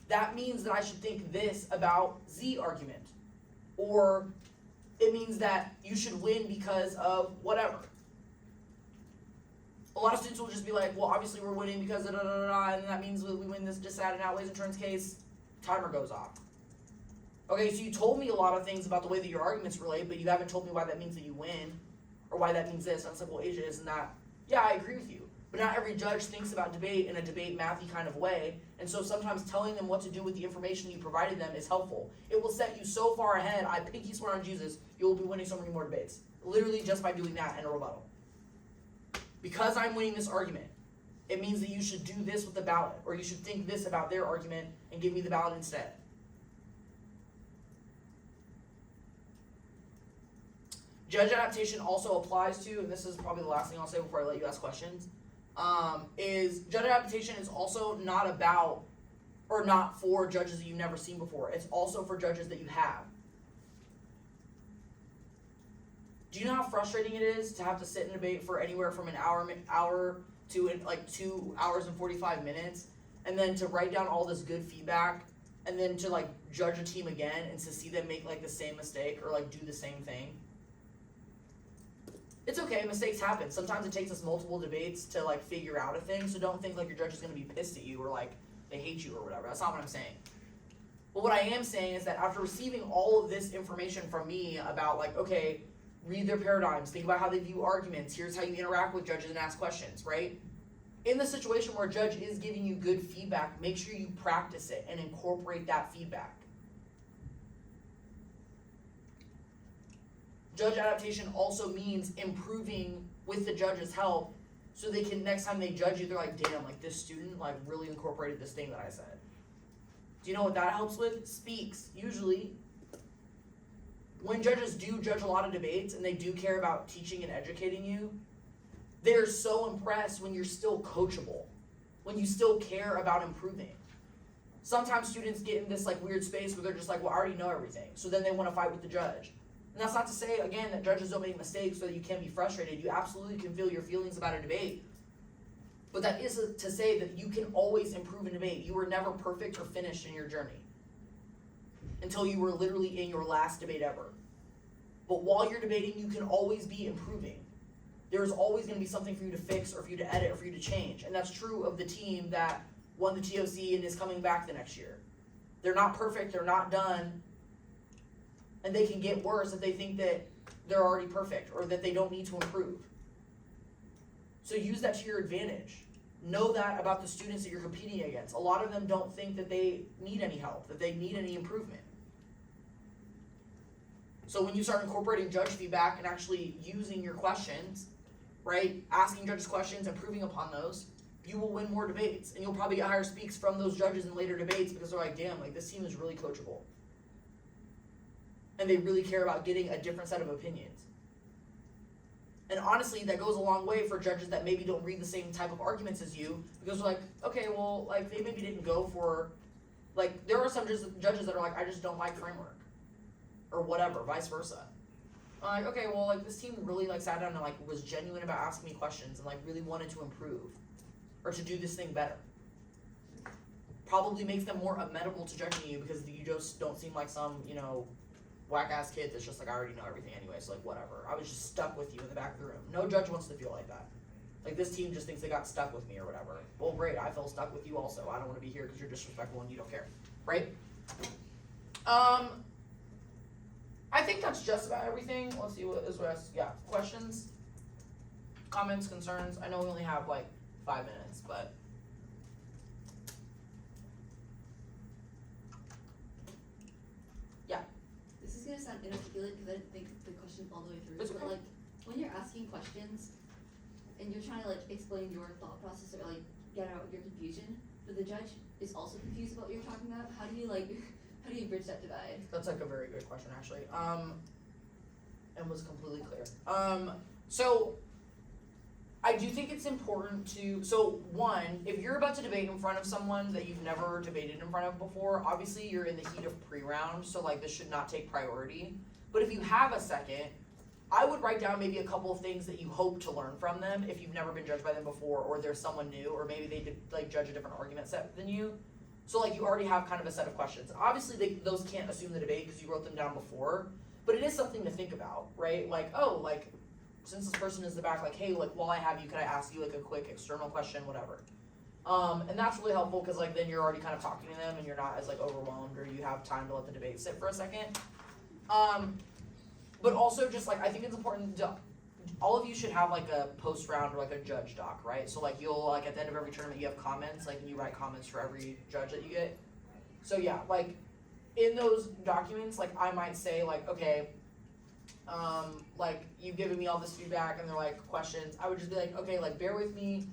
that means that I should think this about Z argument. Or it means that you should win because of whatever. A lot of students will just be like, well, obviously we're winning because of and that means we win this disad and outweighs insurance case, timer goes off. Okay, so you told me a lot of things about the way that your arguments relate, but you haven't told me why that means that you win, or why that means this. And it's like, well, Asia, isn't that, yeah, I agree with you. But not every judge thinks about debate in a debate mathy kind of way, and so sometimes telling them what to do with the information you provided them is helpful. It will set you so far ahead, I pinky swear on Jesus, you will be winning so many more debates. Literally just by doing that in a rebuttal. Because I'm winning this argument, it means that you should do this with the ballot, or you should think this about their argument and give me the ballot instead. Judge adaptation also applies to, and this is probably the last thing I'll say before I let you ask questions, is judge adaptation is also not about, or not for judges that you've never seen before. It's also for judges that you have. Do you know how frustrating it is to have to sit in a debate for anywhere from an hour to like 2 hours and 45 minutes, and then to write down all this good feedback, and then to like judge a team again and to see them make like the same mistake or like do the same thing? It's okay, mistakes happen. Sometimes it takes us multiple debates to like figure out a thing, so don't think like your judge is gonna be pissed at you or like they hate you or whatever. That's not what I'm saying. But what I am saying is that after receiving all of this information from me about like, okay, read their paradigms, think about how they view arguments, here's how you interact with judges and ask questions, right? In the situation where a judge is giving you good feedback, make sure you practice it and incorporate that feedback. Judge adaptation also means improving with the judge's help, so they can, next time they judge you, they're like, damn, like this student like really incorporated this thing that I said. Do you know what that helps with? Speaks, usually. When judges do judge a lot of debates and they do care about teaching and educating you, they're so impressed when you're still coachable, when you still care about improving. Sometimes students get in this like weird space where they're just like, well, I already know everything, so then they want to fight with the judge. And that's not to say, again, that judges don't make mistakes so that you can't be frustrated. You absolutely can feel your feelings about a debate. But that is to say that you can always improve in debate. You were never perfect or finished in your journey until you were literally in your last debate ever. But while you're debating, you can always be improving. There's always going to be something for you to fix or for you to edit or for you to change. And that's true of the team that won the TOC and is coming back the next year. They're not perfect, they're not done, and they can get worse if they think that they're already perfect or that they don't need to improve. So use that to your advantage. Know that about the students that you're competing against. A lot of them don't think that they need any help, that they need any improvement. So when you start incorporating judge feedback and actually using your questions, right, asking judges questions, improving upon those, you will win more debates. And you'll probably get higher speaks from those judges in later debates because they're like, damn, like this team is really coachable. And they really care about getting a different set of opinions. And honestly, that goes a long way for judges that maybe don't read the same type of arguments as you, because they're like, okay, well, like they maybe didn't go for, like there are some judges that are like, I just don't like framework, or whatever, vice versa. I'm like, okay, well, like this team really like sat down and like was genuine about asking me questions and like really wanted to improve, or to do this thing better. Probably makes them more amenable to judging you because you just don't seem like some, you know, whack-ass kid that's just like, I already know everything anyway, so like whatever. I was just stuck with you in the back of the room. No judge wants to feel like that. Like this team just thinks they got stuck with me or whatever. Well, great, I felt stuck with you also. I don't want to be here because you're disrespectful and you don't care, right? I think that's just about everything. Let's see what is the rest. Yeah, questions, comments, concerns. I know we only have like 5 minutes, but This is gonna sound inarticulate because I didn't think the question all the way through. It's But okay. like, when you're asking questions and you're trying to like explain your thought process or like get out your confusion, but the judge is also confused about what you're talking about, how do you bridge that divide? that's like a very good question actually. And was completely clear. So I do think it's important to, so one, if you're about to debate in front of someone that you've never debated in front of before, obviously you're in the heat of pre-round, so like this should not take priority. But if you have a second, I would write down maybe a couple of things that you hope to learn from them if you've never been judged by them before, or there's someone new, or maybe they did like judge a different argument set than you. So like you already have kind of a set of questions. Obviously those can't assume the debate because you wrote them down before, but it is something to think about, right? Like, oh, like, since this person is the back, like, hey, like, while I have you, could I ask you like a quick external question, whatever. And that's really helpful because like then you're already kind of talking to them and you're not as like overwhelmed, or you have time to let the debate sit for a second. But also just like, I think it's important to, all of you should have like a post round or like a judge doc, right? So like you'll like at the end of every tournament you have comments, like you write comments for every judge that you get. So yeah, like in those documents, like I might say like, okay, like you've given me all this feedback and they're like questions. I would just be like, okay, like bear with me.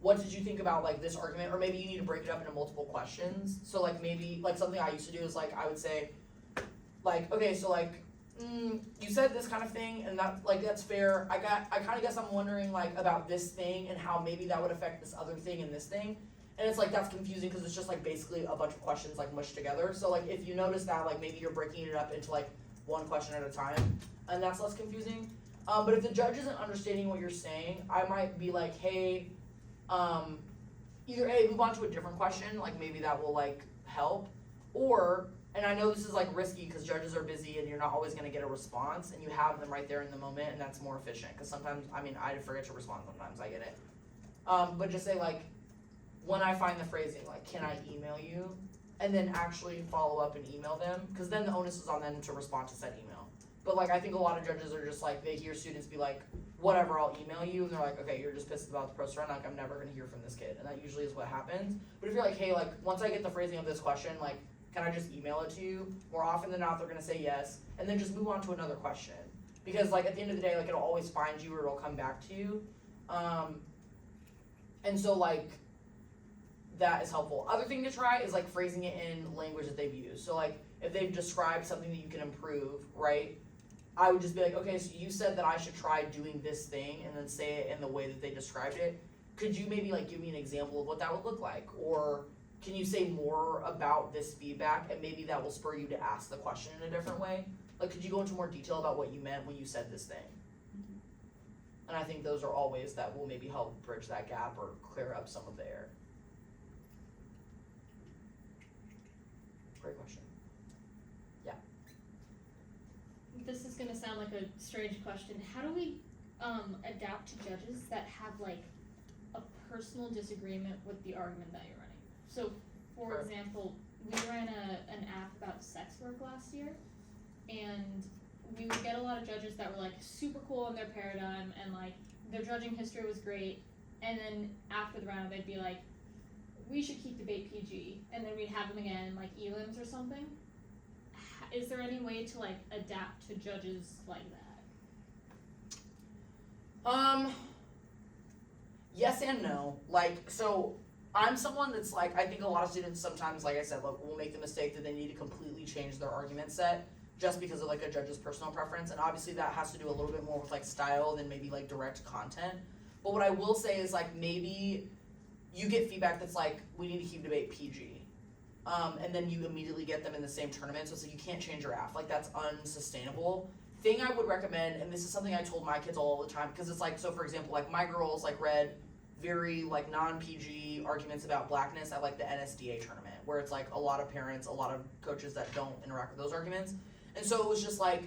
What did you think about like this argument? Or maybe you need to break it up into multiple questions. So like maybe like something I used to do is like I would say like, okay, so like you said this kind of thing and that like that's fair. I kind of guess I'm wondering like about this thing and how maybe that would affect this other thing and this thing. And it's like that's confusing because it's just like basically a bunch of questions like mushed together. So like if you notice that like maybe you're breaking it up into like one question at a time, and that's less confusing. But if the judge isn't understanding what you're saying, I might be like, hey, either A, move on to a different question, like maybe that will like help, or, and I know this is like risky because judges are busy and you're not always gonna get a response, and you have them right there in the moment, and that's more efficient, because sometimes, I mean, I forget to respond sometimes, I get it. But just say like, when I find the phrasing, like, can I email you? And then actually follow up and email them, because then the onus is on them to respond to said email. But like, I think a lot of judges are just like, they hear students be like, whatever, I'll email you, and they're like, okay, you're just pissed about the post run, like I'm never gonna hear from this kid, and that usually is what happens. But if you're like, hey, like once I get the phrasing of this question, like, can I just email it to you? More often than not, they're gonna say yes, and then just move on to another question. Because like at the end of the day, like it'll always find you or it'll come back to you. And so like, that is helpful. Other thing to try is like phrasing it in language that they've used. So like, if they've described something that you can improve, right? I would just be like, okay, so you said that I should try doing this thing, and then say it in the way that they described it. Could you maybe like give me an example of what that would look like? Or can you say more about this feedback, and maybe that will spur you to ask the question in a different way? Like, could you go into more detail about what you meant when you said this thing? And I think those are all ways that will maybe help bridge that gap or clear up some of the air. Great question. This is gonna sound like a strange question. How do we adapt to judges that have like a personal disagreement with the argument that you're running? So, for Sure. example, we ran an app about sex work last year, and we would get a lot of judges that were like super cool in their paradigm, and like their judging history was great, and then after the round they'd be like, we should keep debate PG, and then we'd have them again in like elims or something. Is there any way to like adapt to judges like that? Yes and no. Like, so I'm someone that's like, I think a lot of students sometimes, like I said, look, will make the mistake that they need to completely change their argument set just because of like a judge's personal preference, and obviously that has to do a little bit more with like style than maybe like direct content. But what I will say is like, maybe you get feedback that's like, we need to keep debate PG. And then you immediately get them in the same tournament, so it's like you can't change your AF, like that's unsustainable. Thing I would recommend, and this is something I told my kids all the time, because it's like, so for example, like my girls like read very like non-PG arguments about blackness at like the NSDA tournament, where it's like a lot of parents, a lot of coaches that don't interact with those arguments. And so it was just like,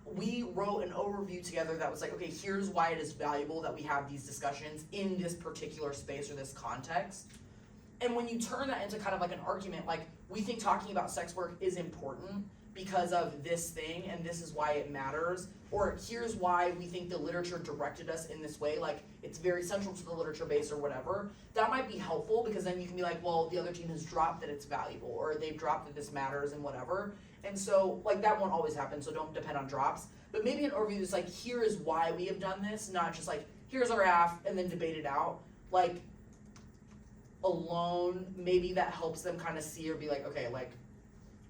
we wrote an overview together that was like, okay, here's why it is valuable that we have these discussions in this particular space or this context. And when you turn that into kind of like an argument, like we think talking about sex work is important because of this thing and this is why it matters, or here's why we think the literature directed us in this way, like it's very central to the literature base or whatever, that might be helpful, because then you can be like, well, the other team has dropped that it's valuable, or they've dropped that this matters and whatever. And so like that won't always happen, so don't depend on drops, but maybe an overview that's like, here is why we have done this, not just like, here's our AF and then debate it out. Like, alone, maybe that helps them kind of see or be like, okay, like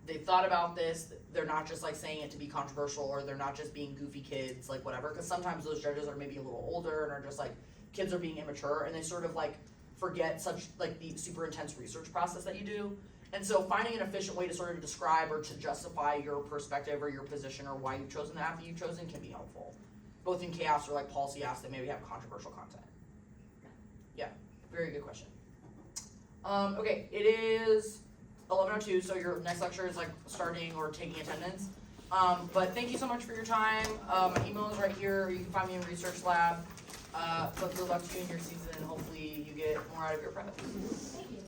they've thought about this, they're not just like saying it to be controversial, or they're not just being goofy kids, like whatever, because sometimes those judges are maybe a little older and are just like kids are being immature and they sort of like forget such like the super intense research process that you do. And so finding an efficient way to sort of describe or to justify your perspective or your position or why you've chosen the path that you've chosen can be helpful. Both in chaos or like policy asks that maybe have controversial content. Yeah, very good question. Okay, it is 11:02, so your next lecture is like starting or taking attendance. But thank you so much for your time. My email is right here. You can find me in research lab. But good luck to you in your season. Hopefully you get more out of your prep.